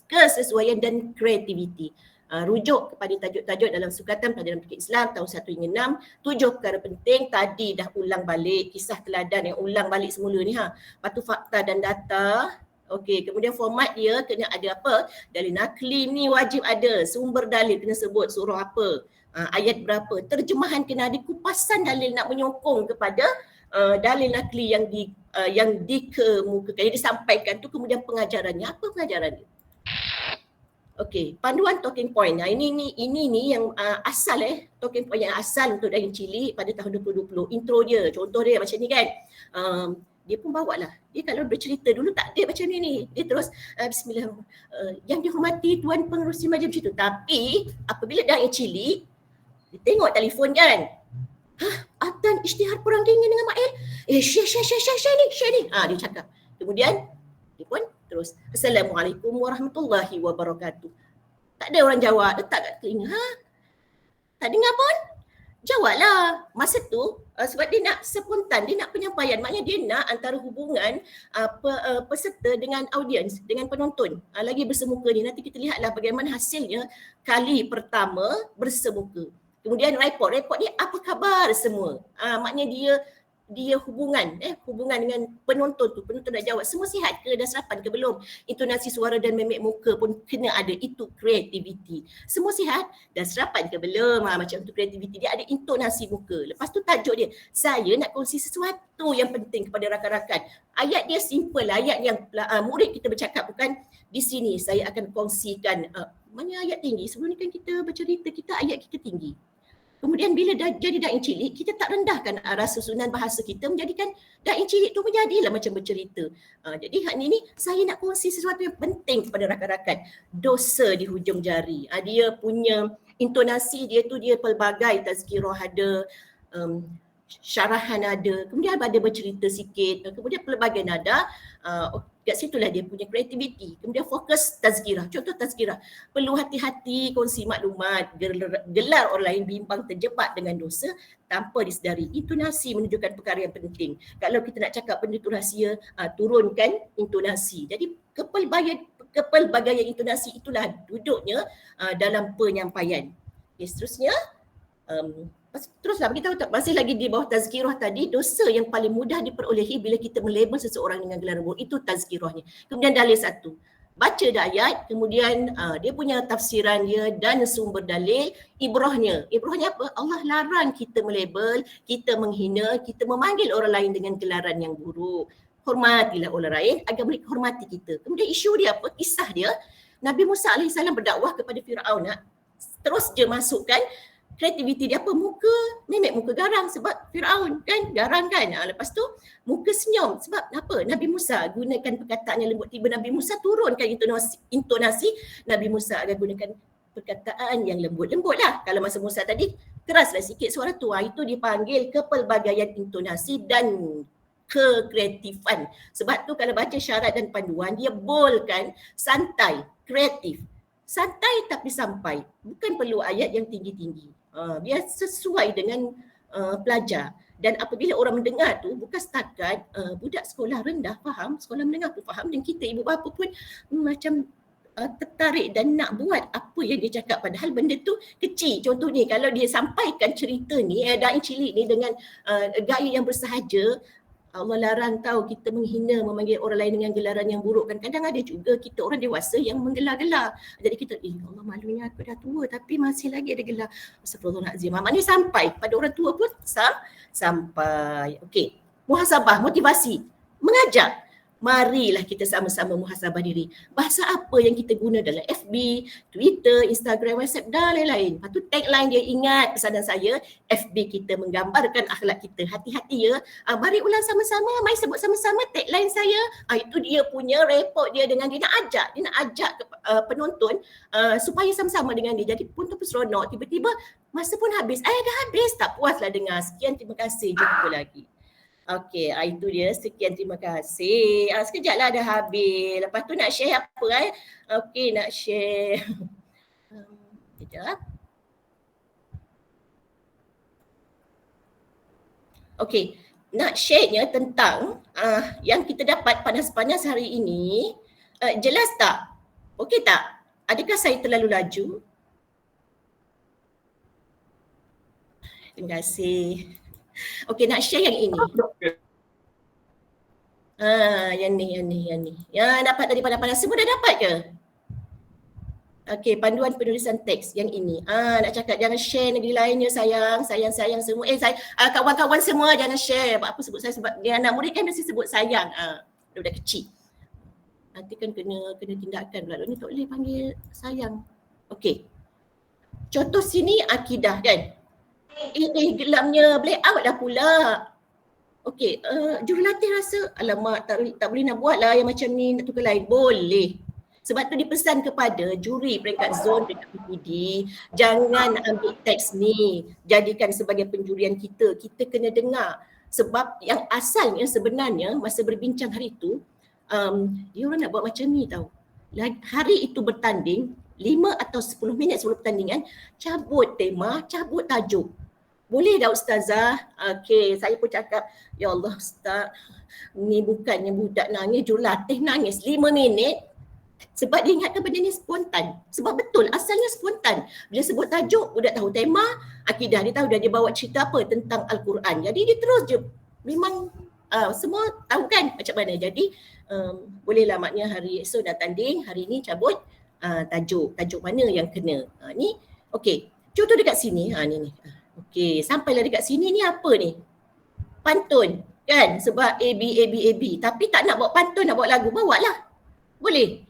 kesesuaian dan kreativiti. Rujuk kepada tajuk-tajuk dalam Sukatan Pelajaran Fikih Islam tahun 1 hingga 6, 7 perkara penting, tadi dah ulang balik, kisah teladan yang ulang balik semula ni Lepas tu fakta dan data. Okey, kemudian format dia kena ada apa? Dalil nakli ni wajib ada, sumber dalil kena sebut surah apa, ayat berapa, terjemahan kena ada, kupasan dalil nak menyokong kepada dalil nakli yang dikemukakan, yang disampaikan tu, kemudian pengajarannya, apa pengajarannya. Okey, panduan talking point. Ini yang asal talking point yang asal untuk Dayang Cilik pada tahun 2020. Intro dia, contoh dia macam ni kan. Dia pun bawa lah. Dia kalau bercerita dulu tak ada macam ni. Dia terus bismillahirrahmanirrahim. Yang dihormati Tuan Pengerusi Majlis macam tu. Tapi apabila Dayang Cilik, dia tengok telefon kan. Atan isytihar perang dingin dengan Mail. Share ni. Dia cakap. Kemudian dia pun terus, Assalamualaikum warahmatullahi wabarakatuh. Tak ada orang jawab, letak kat telinga. Tak dengar pun? Jawablah. Masa tu, sebab dia nak spontan, dia nak penyampaian. Maknanya dia nak antara hubungan peserta dengan audiens, dengan penonton. Lagi bersemuka ni, nanti kita lihatlah bagaimana hasilnya kali pertama bersemuka. Kemudian report ni apa khabar semua. Maknanya dia hubungan dengan penonton tu, penonton nak jawab semua sihat ke, dah sarapan ke belum, intonasi suara dan memek muka pun kena ada, itu kreativiti. Semua sihat, dah sarapan ke belum, macam tu kreativiti, dia ada intonasi muka. Lepas tu tajuk dia, saya nak kongsi sesuatu yang penting kepada rakan-rakan. Ayat dia simple, ayat yang murid kita bercakap, bukan di sini saya akan kongsikan mana ayat tinggi. Sebelum ni kan kita bercerita, kita ayat kita tinggi. Kemudian bila dah jadi Dayang Cilik, kita tak rendahkan rasa susunan bahasa kita, menjadikan Dayang Cilik tu menjadilah macam bercerita. Jadi hari ini saya nak kongsi sesuatu yang penting kepada rakan-rakan. Dosa di hujung jari. Dia punya intonasi dia tu, dia pelbagai, tazkirah ada, syarahan ada, kemudian ada bercerita sikit, kemudian pelbagai nada. Kat situlah dia punya kreativiti. Kemudian fokus tazkirah. Contoh tazkirah, perlu hati-hati kongsi maklumat, gelar orang lain bimbang terjebak dengan dosa tanpa disedari. Intonasi menunjukkan perkara yang penting. Kalau kita nak cakap benda tu rahsia, turunkan intonasi. Jadi kepelbagaian intonasi itulah duduknya dalam penyampaian. Okay, seterusnya Teruslah beritahu tak, masih lagi di bawah tazkirah tadi, dosa yang paling mudah diperolehi bila kita melabel seseorang dengan gelar buruk, itu tazkirahnya. Kemudian dalil satu, baca ayat, kemudian dia punya tafsiran dia dan sumber dalil, ibrahnya. Ibrahnya apa? Allah larang kita melabel, kita menghina, kita memanggil orang lain dengan gelaran yang buruk. Hormatilah orang lain agar mereka hormati kita. Kemudian isu dia apa? Kisah dia, Nabi Musa AS berdakwah kepada Firaun. Terus dia masukkan kreativiti dia apa? Memek muka garang sebab Firaun kan garang kan. Lepas tu muka senyum sebab apa? Nabi Musa gunakan perkataan yang lembut. Tiba Nabi Musa turunkan intonasi Nabi Musa akan gunakan perkataan yang lembut-lembut lah. Kalau masa Musa tadi keraslah sikit suara tu. Itu dipanggil kepelbagaian intonasi dan kekreatifan. Sebab tu kalau baca syarat dan panduan, dia bold kan, santai, kreatif. Santai tapi sampai. Bukan perlu ayat yang tinggi-tinggi. Biar sesuai dengan pelajar. Dan apabila orang mendengar tu, bukan setakat budak sekolah rendah faham, sekolah menengah pun faham, dan kita ibu bapa pun macam tertarik dan nak buat apa yang dia cakap, padahal benda tu kecil. Contohnya kalau dia sampaikan cerita ni, da'i cilik ni dengan gaya yang bersahaja, Allah larang tahu kita menghina, memanggil orang lain dengan gelaran yang buruk kan. Kadang ada juga kita orang dewasa yang menggelar-gelar. Jadi kita, Allah malunya aku dah tua tapi masih lagi ada gelar. Astagfirullahaladzim. Maknanya sampai pada orang tua pun sampai. Okey. Muhasabah, motivasi. Mengajak. Marilah kita sama-sama muhasabah diri. Bahasa apa yang kita guna dalam FB, Twitter, Instagram, WhatsApp dan lain-lain. Lepas tu tagline dia, ingat pesanan saya, FB kita menggambarkan akhlak kita. Hati-hati ya. Mari ulang sama-sama, mari sebut sama-sama tagline saya. Itu dia punya report dia dengan dia nak ajak penonton supaya sama-sama dengan dia. Jadi penonton pun seronok. Tiba-tiba masa pun habis. Dah habis. Tak puaslah dengar. Sekian, terima kasih. Jumpa lagi. Okey, itu dia. Sekian, terima kasih. Sekejaplah dah habis. Lepas tu nak share apa Okey, nak share. Sekejap. Okey, nak share-nya tentang yang kita dapat panas-panas hari ini. Jelas tak? Okey tak? Adakah saya terlalu laju? Terima kasih. Okey, nak share yang ini. Yang ni. Yang dapat tadi panas-panas semua dah dapat ke? Okey, panduan penulisan teks yang ini. Nak cakap jangan share negeri lainnya sayang semua. Kawan-kawan semua jangan share. Apa sebut saya sebab dia anak murid kan mesti sebut sayang. Dia dah kecil. Nanti kan kena tindakan pula. Ni tak boleh panggil sayang. Okey. Contoh sini akidah kan. Gelamnya black out lah pula. Okey, jurulatih rasa alamak tak boleh nak buat lah yang macam ni, nak tukar lain. Boleh. Sebab tu dipesan kepada juri peringkat zon dekat PPD, jangan ambil teks ni jadikan sebagai penjurian kita. Kita kena dengar. Sebab yang asalnya sebenarnya masa berbincang hari tu, dia orang nak buat macam ni tau. Hari itu bertanding, 5 atau 10 minit sebelum pertandingan, cabut tema, cabut tajuk. Boleh dah Ustazah? Okey, saya pun cakap, ya Allah Ustaz, ni bukannya budak nangis, jurulatih nangis 5 minit. Sebab dia ingatkan benda ni spontan. Sebab betul, asalnya spontan. Bila sebut tajuk, budak tahu tema, akidah, dia tahu dah dia bawa cerita apa tentang Al-Quran. Jadi dia terus je, memang semua tahu kan macam mana. Jadi bolehlah maknanya hari esok dah tanding, hari ni cabut tajuk mana yang kena. Ni, okey, contoh dekat sini, ni. Okey, sampailah dekat sini ni apa ni? Pantun kan? Sebab A, B. Tapi tak nak bawa pantun, nak bawa lagu, bawa lah. Boleh.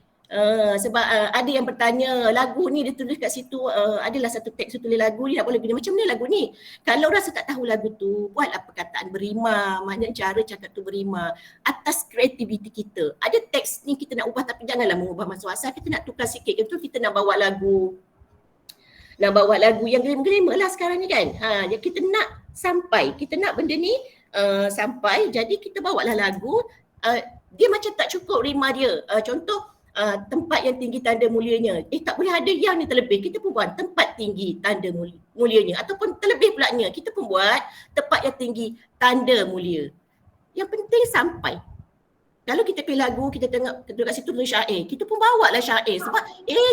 Sebab ada yang bertanya, lagu ni dia tulis kat situ, adalah satu teks tulis lagu ni, nak buat lagu ni. Macam mana lagu ni? Kalau rasa tak tahu lagu tu, buatlah perkataan berima. Maknanya cara cakap tu berima. Atas kreativiti kita. Ada teks ni kita nak ubah tapi janganlah mengubah masuk asal. Kita nak tukar sikit. Itu kita nak bawa lagu. Nak bawa lagu yang gelima-gelima lah sekarang ni kan. Kita nak sampai, kita nak benda ni sampai, jadi kita bawa lah lagu. Dia macam tak cukup rima dia. Contoh, tempat yang tinggi tanda mulianya. Tak boleh ada yang ni terlebih. Kita pun buat tempat tinggi tanda mulianya. Ataupun terlebih pulanya, kita pun buat tempat yang tinggi tanda mulia. Yang penting sampai. Kalau kita play lagu, kita tengok kat situ tulis syair, kita pun bawa lah syair. Sebab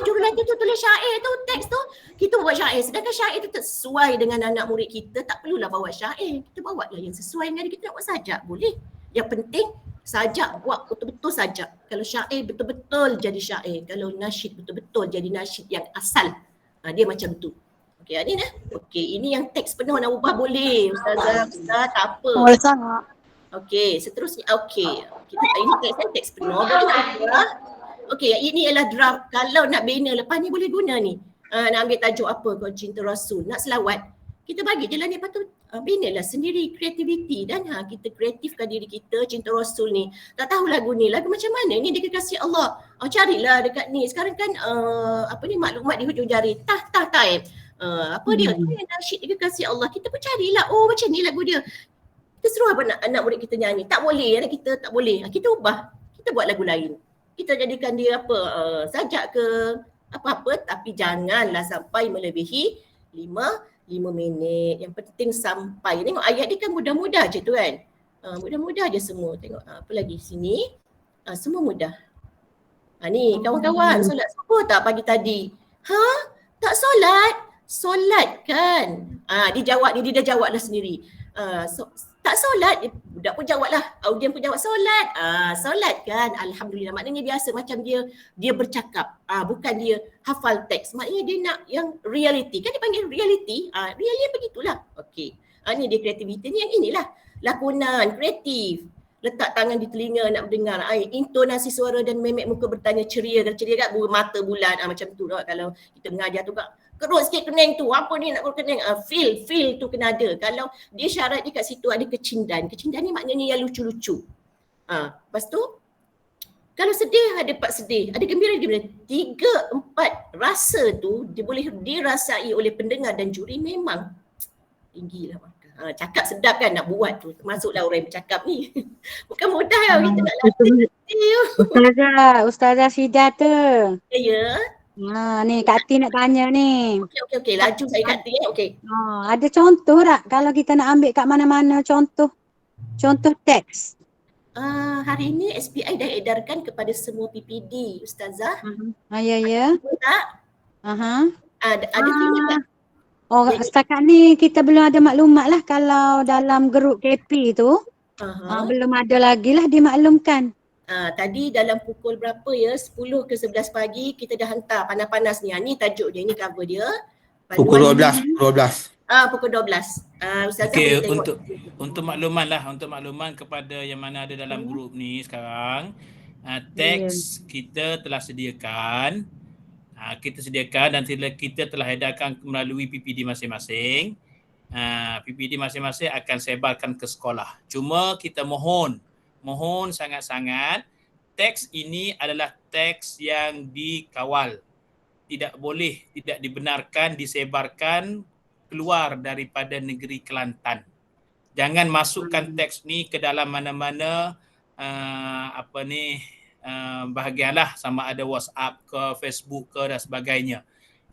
jurulatih tu tulis syair tu, teks tu, kita buat syair. Sedangkan syair tu tak sesuai dengan anak murid kita, tak perlulah bawa syair. Kita bawa lah yang sesuai dengan kita nak buat sajak, boleh. Yang penting sajak buat betul-betul sajak. Kalau syair betul-betul jadi syair, kalau nasyid betul-betul jadi nasyid yang asal. Dia macam tu. Okey, ni dah. Okey, ini yang teks penuh nak ubah boleh. Ustazah, tak apa. Boleh sangat. Okey, seterusnya ini teks penuh boleh nak ubah. Okey, ini ialah draft. Kalau nak bina lepas ni boleh guna ni. Nak ambil tajuk apa kau cinta Rasul, nak selawat. Kita bagi je lah ni, lepas tu binalah sendiri kreativiti dan kita kreatifkan diri kita cinta Rasul ni. Tak tahu lagu ni, lagu macam mana ni dia kekasih Allah. Carilah dekat ni. Sekarang kan maklumat di hujung jari. Time. Apa dia? Yang nasyid dia kekasih Allah. Kita pun carilah. Oh macam ni lagu dia. Kita suruh anak murid kita nyanyi. Tak boleh, anak kita tak boleh. Kita ubah. Kita buat lagu lain. Kita jadikan dia sajak ke apa-apa, tapi janganlah sampai melebihi 5 minit. Yang penting sampai. Tengok ayat dia kan mudah-mudah je tu kan. Mudah-mudah je semua. Tengok apa lagi sini. Semua mudah. Ni kawan-kawan solat subuh tak pagi tadi? Tak solat? Solat kan? Dia dah jawab lah sendiri. Tak solat, budak pun jawab lah, audien pun jawab solat. Solat kan, alhamdulillah. Maknanya biasa macam dia bercakap, bukan dia hafal teks. Maknanya dia nak yang reality, kan dia panggil reality. Realnya begitulah. Okey. Ni dia kreativiti ni, yang inilah lakonan kreatif. Letak tangan di telinga nak mendengar, intonasi suara dan memek muka bertanya ceria kat mata bulan, macam tu lah. Kalau kita mengajar tu kak, kerut sikit kening tu, apa ni nak kening, feel tu kena ada. Kalau dia syarat dia kat situ ada kecindan ni maknanya yang lucu-lucu. Lepas tu kalau sedih ada part sedih, ada gembira, 3-4 rasa tu dia boleh dirasai oleh pendengar dan juri, memang tinggilah maka. Cakap sedap kan nak buat tu, termasuklah orang yang bercakap ni. Bukan mudah tau kita nak latih. Ustazah Sida tu. Ya. Ni Kak Ti nak tanya ni. Okey, laju saya Kak Ti. Okey. Ada contoh tak kalau kita nak ambil kat mana-mana contoh teks? Hari ini SPI dah edarkan kepada semua PPD, Ustazah. Ya. Tak? Ada terima tak? Setakat ni kita belum ada maklumat lah kalau dalam grup KP tu. Belum ada lagi lah dimaklumkan. Tadi dalam pukul berapa ya? 10 ke 11 pagi kita dah hantar panas-panas ni. Ni tajuk dia, ni cover dia. Pukul 12. Pukul 12. Ustazah Okey, tengok. untuk makluman kepada yang mana ada dalam grup ni sekarang, teks kita telah sediakan. Kita sediakan dan kita telah edarkan melalui PPD masing-masing. PPD masing-masing akan sebarkan ke sekolah. Cuma kita mohon sangat-sangat, teks ini adalah teks yang dikawal. Tidak dibenarkan disebarkan keluar daripada negeri Kelantan. Jangan masukkan teks ni ke dalam mana-mana bahagianlah, sama ada WhatsApp ke, Facebook ke dan sebagainya.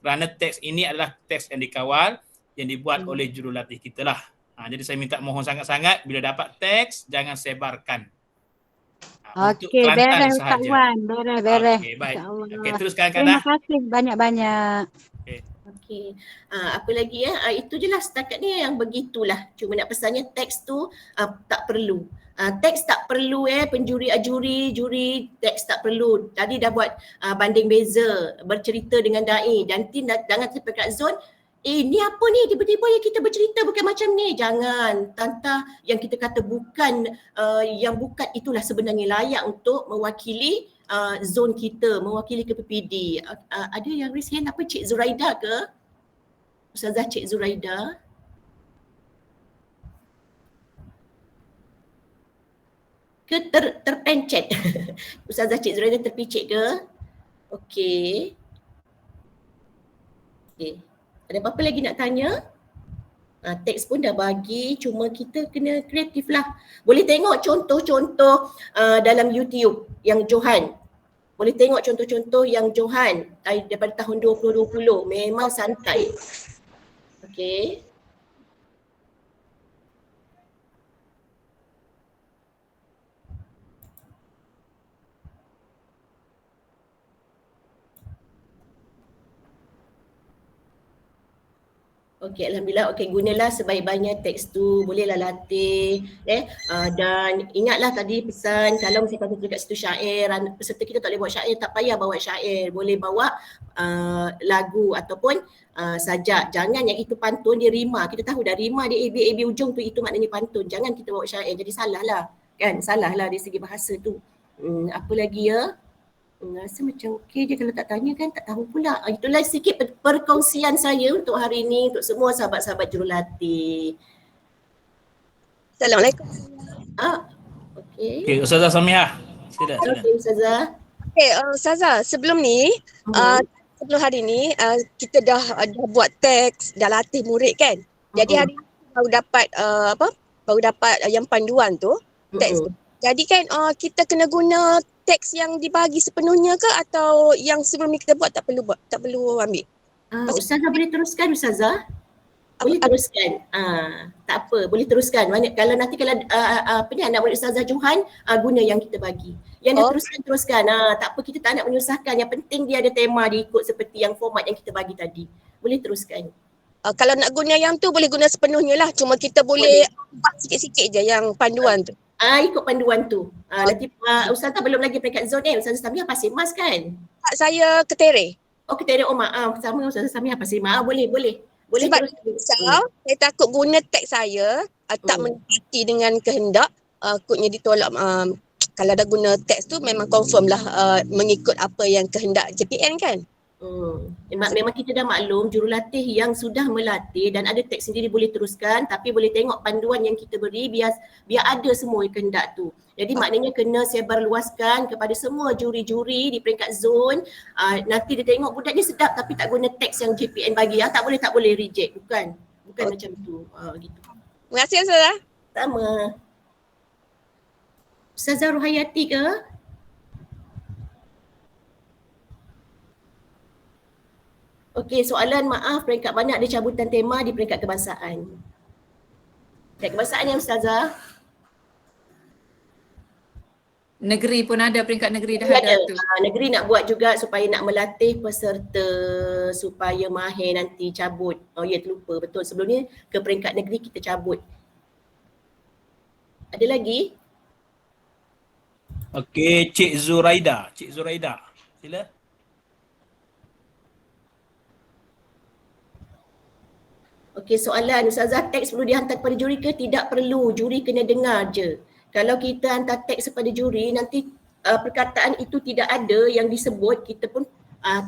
Kerana teks ini adalah teks yang dikawal, yang dibuat oleh jurulatih kita lah. Jadi saya minta mohon sangat-sangat, bila dapat teks jangan sebarkan. Okey, beres Ustaz Wan. Beres. Okey, baik. Okey, teruskan Kak Terima Dah. kasih banyak-banyak. Okey. Apa lagi ya? Itu je lah setakat ni yang begitulah. Cuma nak pesannya teks tu tak perlu. Teks tak perlu juri teks tak perlu. Tadi dah buat banding beza, bercerita dengan dai. Nanti jangan sampai kat zon, ni apa ni tiba-tiba yang kita bercerita bukan macam ni. Jangan. Tantah yang kita kata bukan, yang bukan itulah sebenarnya layak untuk mewakili zon kita, mewakili ke PPD. Ada yang raise hand apa, Cik Zuraida ke? Ustazah Cik Zuraida. Ke terpencet? Ustazah Cik Zuraida terpicit ke? Okey. Ada apa-apa lagi nak tanya? Teks pun dah bagi, cuma kita kena kreatif lah. Boleh tengok contoh-contoh dalam YouTube yang Johan. Boleh tengok contoh-contoh yang Johan daripada tahun 2020. Memang santai. Okey. Okey, alhamdulillah. Okey, gunalah sebaik-baiknya teks tu, bolehlah latih dan ingatlah tadi pesan kalau misalkan dekat situ syair, peserta kita tak boleh buat syair, tak payah bawa syair, boleh bawa lagu ataupun sajak. Jangan yang itu pantun, dia rima. Kita tahu dah rima dia AB ujung tu, itu maknanya pantun. Jangan kita bawa syair, jadi salah lah. Kan, salah lah dari segi bahasa tu. Apa lagi ya? Rasa macam okey je, kalau tak tanya kan tak tahu pula. Itulah sikit perkongsian saya untuk hari ini untuk semua sahabat-sahabat jurulatih. Assalamualaikum. Okey. Okey, Ustazah Samiah. Sila. Okey Ustazah. Okey, Ustazah, sebelum ni sebelum hari ni kita dah buat teks, dah latih murid kan. Jadi hari ni baru dapat baru dapat yang panduan tu, teks tu. Jadi kan kita kena guna teks yang dibagi sepenuhnya ke atau yang sebelum ni kita buat tak perlu ambil? Ustazah boleh teruskan Ustazah? Boleh teruskan. Tak apa, boleh teruskan. Kalau nanti kalau anak murid Ustazah Johan guna yang kita bagi. Yang dah teruskan. Tak apa, kita tak nak menyusahkan. Yang penting dia ada tema, dia ikut seperti yang format yang kita bagi tadi. Boleh teruskan. Kalau nak guna yang tu boleh guna sepenuhnya lah. Cuma kita boleh buat sikit-sikit je yang panduan tu. Ikut panduan tu. Nanti Ustazah belum lagi peringkat zon Ustazah Samiah Pasir Mas kan? Saya Ketere. Oh Ketere, maaf. Sama Ustazah Samiah Pasir Mas. Boleh. Sebab saya takut guna teks saya tak menepati dengan kehendak, takutnya ditolak. Kalau dah guna teks tu memang confirm lah mengikut apa yang kehendak JPN kan. Memang kita dah maklum jurulatih yang sudah melatih dan ada teks sendiri boleh teruskan, tapi boleh tengok panduan yang kita beri biar ada semua kehendak tu. Jadi maknanya kena sebarluaskan kepada semua juri-juri di peringkat zon. Nanti dia tengok budak ni sedap tapi tak guna teks yang JPN bagi. Tak boleh reject. Bukan macam tu. Gitu. Terima kasih Ustazah. Sama. Ustazah Ruhayati ke? Okey, soalan maaf peringkat mana ada cabutan tema di peringkat kebangsaan? Peringkat kebangsaan ya Ustazah? Negeri pun ada, peringkat negeri dah ada tu. Negeri nak buat juga supaya nak melatih peserta supaya mahir nanti cabut. Terlupa. Betul, sebelum ni ke peringkat negeri kita cabut. Ada lagi? Okey, Cik Zuraida. Sila. Okey, soalan Ustazah, teks perlu dihantar kepada juri ke? Tidak perlu, juri kena dengar je. Kalau kita hantar teks kepada juri, nanti perkataan itu tidak ada yang disebut, kita pun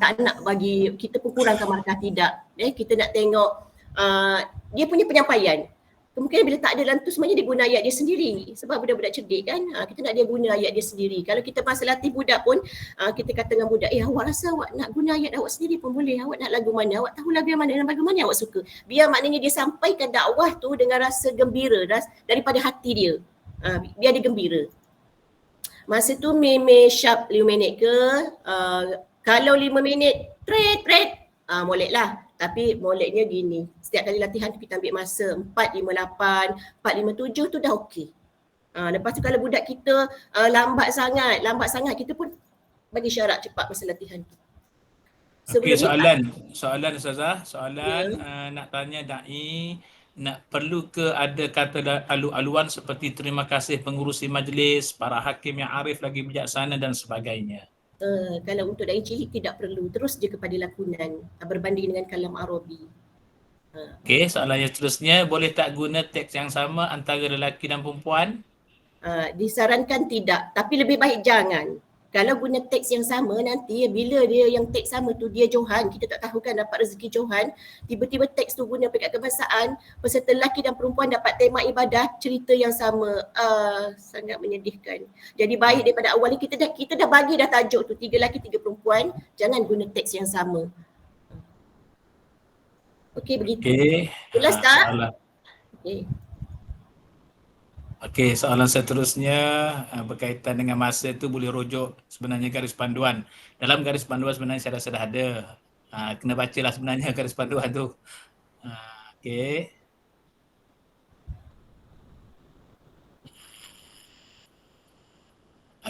tak nak bagi, kita pun kurangkan markah tidak. Kita nak tengok dia punya penyampaian. Kemungkinan bila tak ada dalam tu sebenarnya dia guna ayat dia sendiri. Sebab budak-budak cerdik kan, kita nak dia guna ayat dia sendiri. Kalau kita masa latih budak pun, kita kata dengan budak, awak rasa awak nak guna ayat awak sendiri pun boleh. Awak nak lagu mana, awak tahu lagu yang mana dan bagaimana awak suka. Biar maknanya dia sampaikan dakwah tu dengan rasa gembira daripada hati dia. Biar dia gembira. Masa tu sharp 5 minit ke, kalau 5 minit, tret, molek lah. Tapi moleknya gini, setiap kali latihan kita ambil masa 4:58, 4:57 tu dah okey. Lepas tu kalau budak kita lambat sangat, kita pun bagi syarat cepat masa latihan tu. Okey, soalan Ustazah, nak tanya Da'i, perlu ke ada kata alu-aluan seperti terima kasih pengurusi majlis, para hakim yang arif lagi bijaksana dan sebagainya? Kalau untuk dai cilik tidak perlu, terus je kepada lakonan berbanding dengan kalam Arabi. Okey, soalan yang seterusnya, boleh tak guna teks yang sama antara lelaki dan perempuan? Disarankan tidak, tapi lebih baik jangan. Kalau guna teks yang sama nanti bila dia yang teks sama tu dia Johan, kita tak tahu kan dapat rezeki Johan, tiba-tiba teks tu guna peringkat kebangsaan, peserta lelaki dan perempuan dapat tema ibadah, cerita yang sama. Sangat menyedihkan. Jadi baik daripada awal ni kita dah bagi dah tajuk tu 3 lelaki 3 perempuan, jangan guna teks yang sama. Okey, begitu. Jelas tak? Okey, soalan seterusnya berkaitan dengan masa tu boleh rujuk sebenarnya garis panduan. Dalam garis panduan sebenarnya saya rasa dah ada. Kena bacalah sebenarnya garis panduan tu. Okey.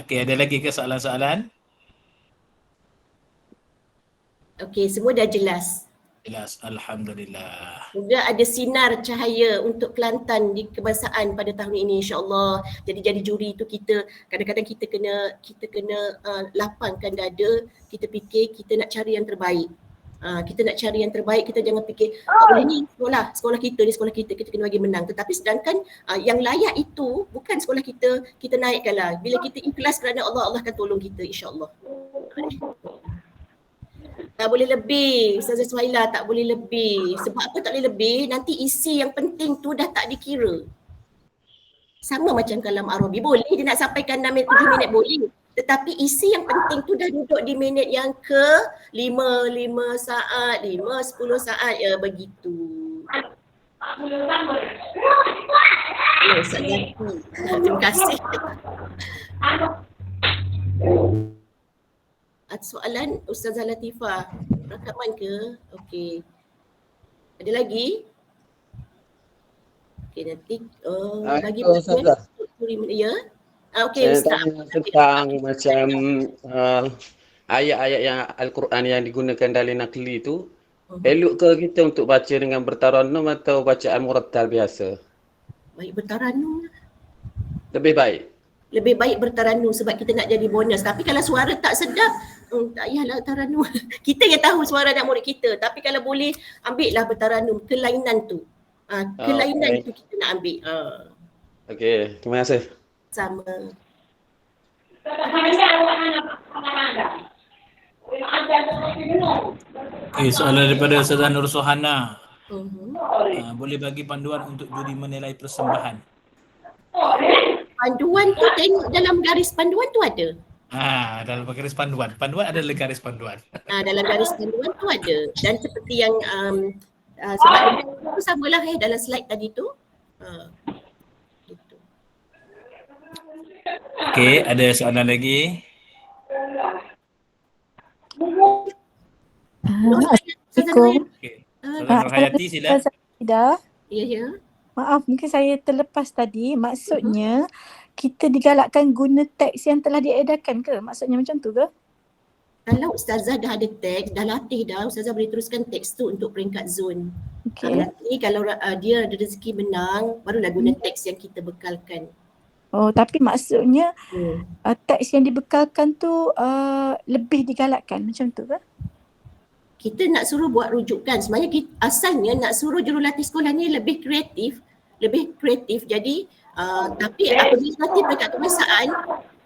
Okey, ada lagi ke soalan-soalan? Okey, semua dah jelas. Jelas, alhamdulillah. Juga ada sinar cahaya untuk Kelantan di kebangsaan pada tahun ini, insya-Allah. Jadi juri itu kita kadang-kadang kita kena lapangkan dada, kita fikir kita nak cari yang terbaik. Kita nak cari yang terbaik, kita jangan fikir tak boleh ni sekolah kita ni sekolah kita kena bagi menang. Tetapi sedangkan yang layak itu bukan sekolah kita naikkanlah. Bila kita ikhlas kerana Allah, Allah akan tolong kita, insya-Allah. Tak boleh lebih, Ustazah Suhaila, tak boleh lebih. Sebab apa tak boleh lebih? Nanti isi yang penting tu dah tak dikira. Sama macam kalam Arabi. Boleh dia nak sampaikan 6 minit, 7 minit boleh. Tetapi isi yang penting tu dah duduk di minit yang ke 5 saat, 5, 10 saat. Ya begitu. Ya, Ustaz Zaki. Terima kasih. Soalan Ustazah Latifah, rakaman ke? Okey. Ada lagi? Okey, nanti bagi Ustazah. Ya. Okey, Saya Ustaz. tanya tentang macam ayat-ayat yang Al-Quran yang digunakan dalam nakli tu, elok ke kita untuk baca dengan bertarannum atau bacaan murattal biasa? Baik bertarannum. Lebih baik. Lebih baik bertarannum sebab kita nak jadi bonus. Tapi kalau suara tak sedap, tak payahlah tarannum. Kita yang tahu suara anak murid kita. Tapi kalau boleh, ambil lah bertarannum. Kelainan tu. Kelainan tu kita nak ambil. Okey, terima kasih. Sama. Okay, soalan daripada Ustazah Nur Sohana. Boleh bagi panduan untuk juri menilai persembahan? Panduan tu tengok dalam garis panduan tu ada. Dalam garis panduan. Panduan adalah garis panduan. Dalam garis panduan tu ada. Dan seperti yang sebab itu samalah dalam slide tadi tu. Gitu. Okey, ada soalan lagi? Assalamualaikum. Soalan Nurhayati sila. Ya. Maaf, mungkin saya terlepas tadi. Maksudnya kita digalakkan guna teks yang telah diedarkan ke? Maksudnya macam tu ke? Kalau Ustazah dah ada teks, dah latih dah, Ustazah boleh teruskan teks tu untuk peringkat zon. Nanti kalau dia ada rezeki menang, barulah guna teks yang kita bekalkan. Oh, tapi maksudnya teks yang dibekalkan tu lebih digalakkan macam tu ke? Kita nak suruh buat rujukan. Sebenarnya asalnya nak suruh jurulatih sekolah ni lebih kreatif. Jadi tapi apabila nanti peringkat kebangsaan,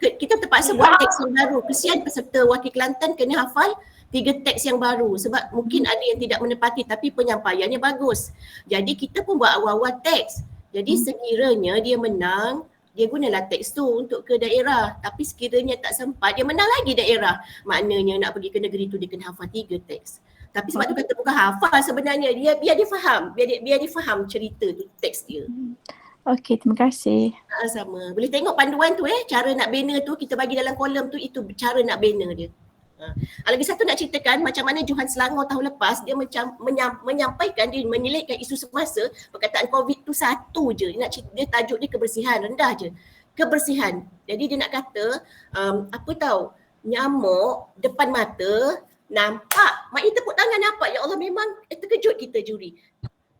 kita terpaksa buat teks yang baru. Kesian peserta wakil Kelantan kena hafal 3 teks yang baru sebab mungkin ada yang tidak menepati tapi penyampaiannya bagus. Jadi kita pun buat awal-awal teks. Jadi sekiranya dia menang, dia gunalah teks tu untuk ke daerah. Tapi sekiranya tak sempat, dia menang lagi daerah. Maknanya nak pergi ke negeri tu dia kena hafal 3 teks. Tapi sebab tu kata bukan hafal sebenarnya, dia biar dia faham, biar dia faham cerita tu, teks dia. Okey, terima kasih. Sama. Boleh tengok panduan tu cara nak banner tu, kita bagi dalam kolom tu, itu cara nak banner dia. Lagi satu nak ceritakan macam mana Johan Selangor tahun lepas dia macam menyampaikan, dia menyelitkan isu semasa perkataan COVID tu satu je. Dia tajuk dia kebersihan, rendah je. Kebersihan. Jadi dia nak kata nyamuk depan mata nampak. Maknanya tepuk tangan nampak. Ya Allah, memang terkejut kita juri.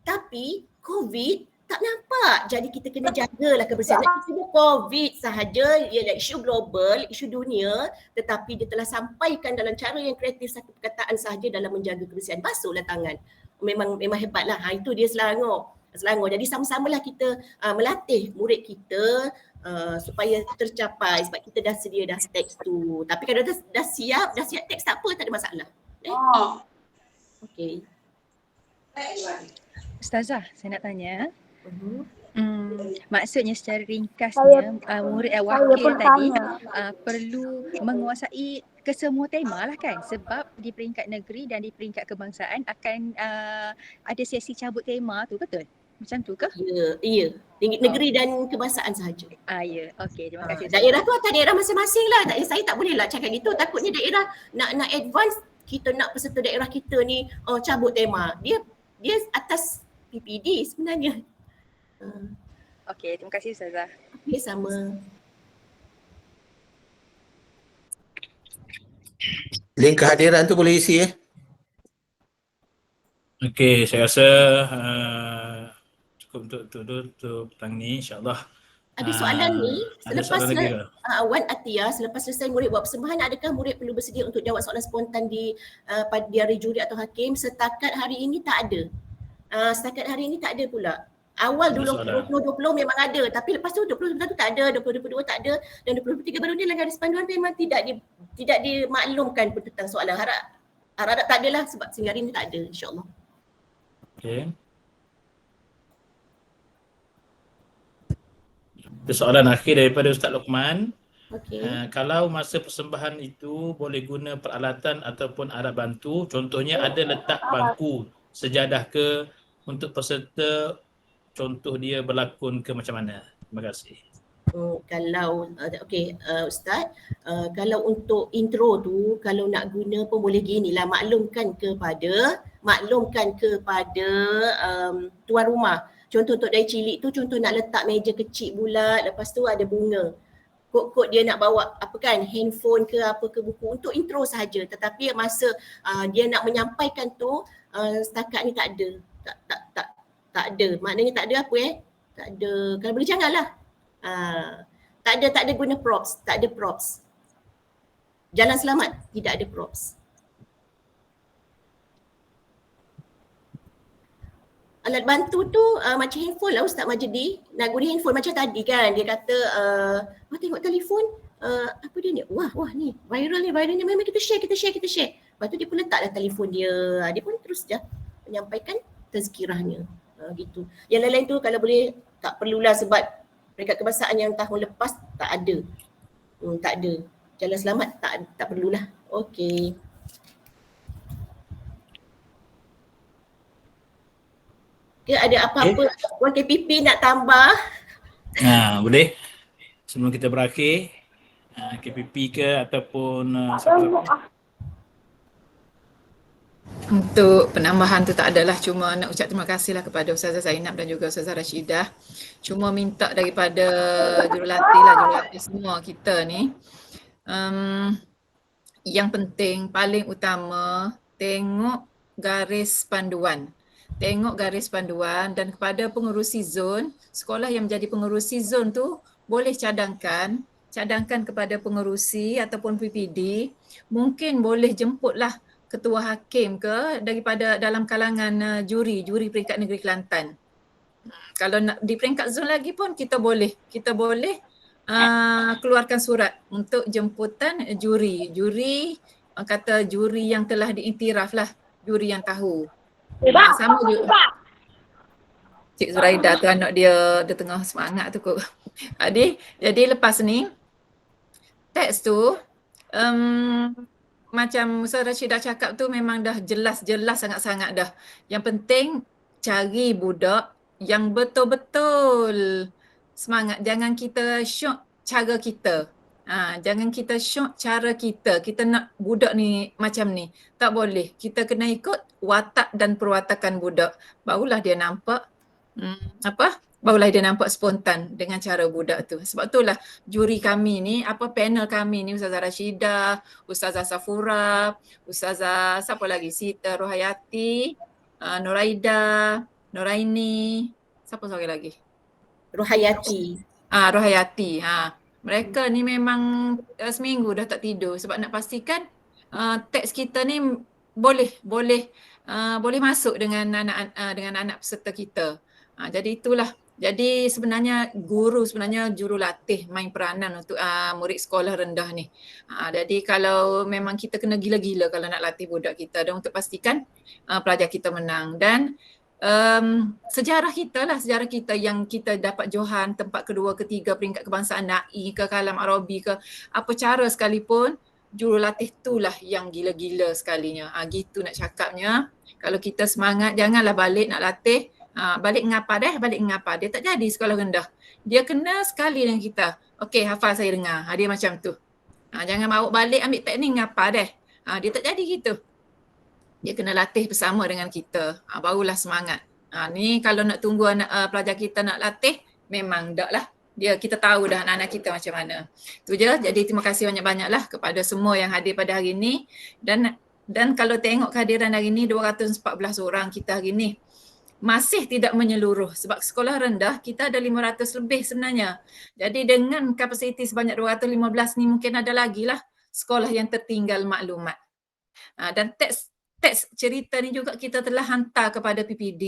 Tapi COVID tak nampak. Jadi kita kena jagalah kebersihan. Isu COVID sahaja ialah isu global, isu dunia, tetapi dia telah sampaikan dalam cara yang kreatif satu perkataan sahaja dalam menjaga kebersihan. Basuhlah tangan. Memang hebatlah. Itu dia Selangor. Jadi sama-samalah kita melatih murid kita supaya tercapai sebab kita dah sedia dah teks tu. Tapi kalau dah siap teks tak apa, tak ada masalah. Okey. Ustazah, saya nak tanya. Maksudnya secara ringkasnya murid wakil tadi perlu menguasai kesemua tema lah kan, sebab di peringkat negeri dan di peringkat kebangsaan akan ada sesi cabut tema tu, betul? Macam tu ke? Ya. Negeri dan kebangsaan sahaja. Ya. Okey, terima kasih. Daerah tu atas daerah masing-masing lah. Saya tak boleh lah cakap gitu. Takutnya daerah nak advance, kita nak peserta daerah kita ni cabut tema. Dia atas PPD sebenarnya. Okey, terima kasih Ustazah. Okey, sama. Link kehadiran tu boleh isi Okey, saya rasa cukup untuk petang ni, insyaAllah. Ada soalan ni, Ada selepas soalan lagi ke? Wan Atia, selepas selesai murid buat persembahan, adakah murid perlu bersedia untuk jawab soalan spontan pada hari juri atau hakim? Setakat hari ini tak ada. Setakat hari ini tak ada pula. Awal dulu 2020 memang ada, tapi lepas tu 2021 tak ada, 2022 tak ada, dan 2023 baru ni garis panduan memang tidak dimaklumkan pun tentang soalan. Harap tak adalah sebab sehingga hari ni tak ada, insyaAllah. Okey. Soalan akhir daripada Ustaz Luqman. Kalau masa persembahan itu boleh guna peralatan ataupun alat bantu, contohnya ada letak bangku, sejadah ke untuk peserta, contoh dia berlakon ke macam mana? Terima kasih. Kalau Ustaz, kalau untuk intro tu kalau nak guna pun boleh ginilah, maklumkan kepada tuan rumah. Contoh untuk dari cilik tu, contoh nak letak meja kecil bulat, lepas tu ada bunga. Kod dia nak bawa apa kan, handphone ke apa ke, buku untuk intro sahaja. Tetapi masa dia nak menyampaikan tu, setakat ni tak ada. Tak ada. Maknanya tak ada apa tak ada. Kalau boleh janganlah. Tak ada guna props, tak ada props. Jalan selamat tidak ada props. Alat bantu tu macam handphone lah Ustaz Majdi. Nak guna handphone macam tadi kan. Dia kata, tengok telefon, apa dia ni? Wah ni, viral ni. Memang kita share. Lepas tu dia pun letaklah telefon dia. Dia pun terus je menyampaikan tazkirahnya. Gitu. Yang lain-lain tu kalau boleh tak perlulah sebab peringkat kebangsaan yang tahun lepas tak ada. Tak ada. Jalan selamat tak perlulah. Okey. Ke ada apa-apa Puan KPP nak tambah? Boleh. Sebelum kita berakhir, KPP ke ataupun Untuk penambahan tu tak adalah, cuma nak ucap terima kasihlah kepada Ustazah Zainab dan juga Ustazah Rashidah. Cuma minta daripada jurulatih semua kita ni, yang penting paling utama tengok garis panduan. Dan kepada pengurusi zon, sekolah yang menjadi pengurusi zon tu boleh cadangkan kepada pengurusi ataupun PPD, mungkin boleh jemputlah ketua hakim ke daripada dalam kalangan juri peringkat negeri Kelantan. Kalau nak di peringkat zon lagi pun kita boleh keluarkan surat untuk jemputan juri kata juri yang telah diiktiraf lah, juri yang tahu. Sama juga Cik Zuraida tu, anak dia tengah semangat tu kot. Jadi lepas ni teks tu macam Ustaz Rashidah cakap tu memang dah jelas sangat-sangat dah. Yang penting cari budak yang betul-betul semangat. Jangan kita syok cara kita. Jangan kita syok cara kita. Kita nak budak ni macam ni. Tak boleh. Kita kena ikut watak dan perwatakan budak. Barulah dia nampak barulah dia nampak spontan dengan cara budak tu. Sebab itulah juri kami ni, panel kami ni, Ustazah Rashidah, Ustazah Safura, Ustazah siapa lagi? Sita Rohayati, Noraida, Noraini, siapa lagi? Rohayati. Mereka ni memang seminggu dah tak tidur sebab nak pastikan teks kita ni boleh masuk dengan anak peserta kita. Jadi itulah. Jadi sebenarnya jurulatih main peranan untuk murid sekolah rendah ni. Jadi kalau memang kita kena gila-gila kalau nak latih budak kita dan untuk pastikan pelajar kita menang. Dan sejarah kita yang kita dapat johan tempat kedua, ketiga peringkat kebangsaan NAI ke kalam Arabi ke apa cara sekalipun, jurulatih itulah yang gila-gila sekalinya. Gitu nak cakapnya. Kalau kita semangat, janganlah balik nak latih, balik ngapa dia tak jadi sekolah rendah. Dia kena sekali dengan kita. Okey, hafal saya dengar. Dia macam tu. Jangan bawa balik ambil teknik ngapa dia tak jadi gitu. Dia kena latih bersama dengan kita. Barulah semangat. Ni kalau nak tunggu anak pelajar kita nak latih, memang tak lah. Kita tahu dah anak-anak kita macam mana. Tu je. Jadi terima kasih banyak-banyaklah kepada semua yang hadir pada hari ini. Dan Dan kalau tengok kehadiran hari ini 214 orang kita hari ini masih tidak menyeluruh sebab sekolah rendah kita ada 500 lebih sebenarnya. Jadi dengan kapasiti sebanyak 215 ni mungkin ada lagi lah sekolah yang tertinggal maklumat. Dan teks cerita ni juga kita telah hantar kepada PPD,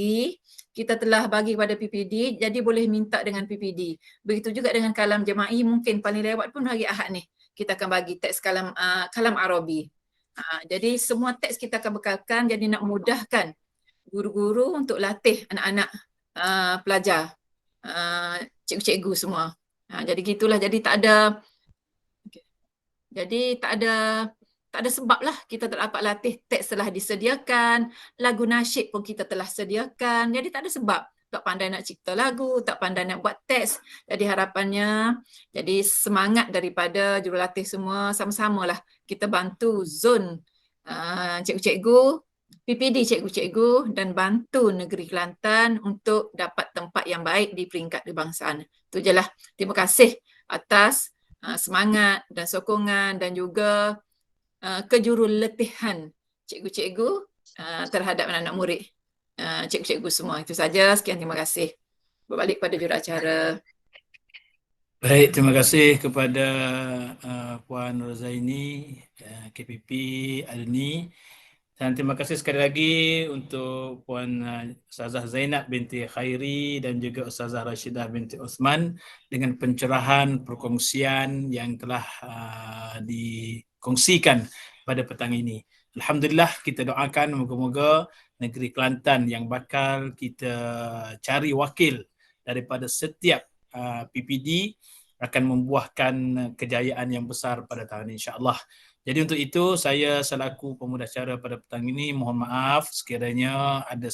kita telah bagi kepada PPD, jadi boleh minta dengan PPD. Begitu juga dengan kalam jema'i, mungkin paling lewat pun hari Ahad ni kita akan bagi teks kalam Arabi. Jadi semua teks kita akan bekalkan, jadi nak mudahkan guru-guru untuk latih anak-anak pelajar, cikgu-cikgu semua. Jadi gitulah, jadi tak ada sebab lah kita tak dapat latih. Teks telah disediakan, lagu nasyid pun kita telah sediakan, jadi tak ada sebab. Tak pandai nak cipta lagu, tak pandai nak buat teks. Jadi harapannya, jadi semangat daripada jurulatih semua, sama-samalah kita bantu zon cikgu-cikgu, PPD cikgu-cikgu dan bantu negeri Kelantan untuk dapat tempat yang baik di peringkat kebangsaan. Itu je lah. Terima kasih atas semangat dan sokongan dan juga kejuruletihan cikgu-cikgu terhadap anak-anak murid, cikgu-cikgu semua. Itu saja. Sekian, terima kasih. Berbalik pada juruacara. Baik, terima kasih kepada Puan Rozaini, KPP Adni. Dan terima kasih sekali lagi untuk Puan Ustazah Zainab binti Khairi dan juga Ustazah Rashidah binti Osman dengan pencerahan, perkongsian yang telah dikongsikan pada petang ini. Alhamdulillah, kita doakan moga-moga negeri Kelantan yang bakal kita cari wakil daripada setiap PPD akan membuahkan kejayaan yang besar pada tahun ini, insya-Allah. Jadi untuk itu saya selaku pemudacara pada petang ini mohon maaf sekiranya ada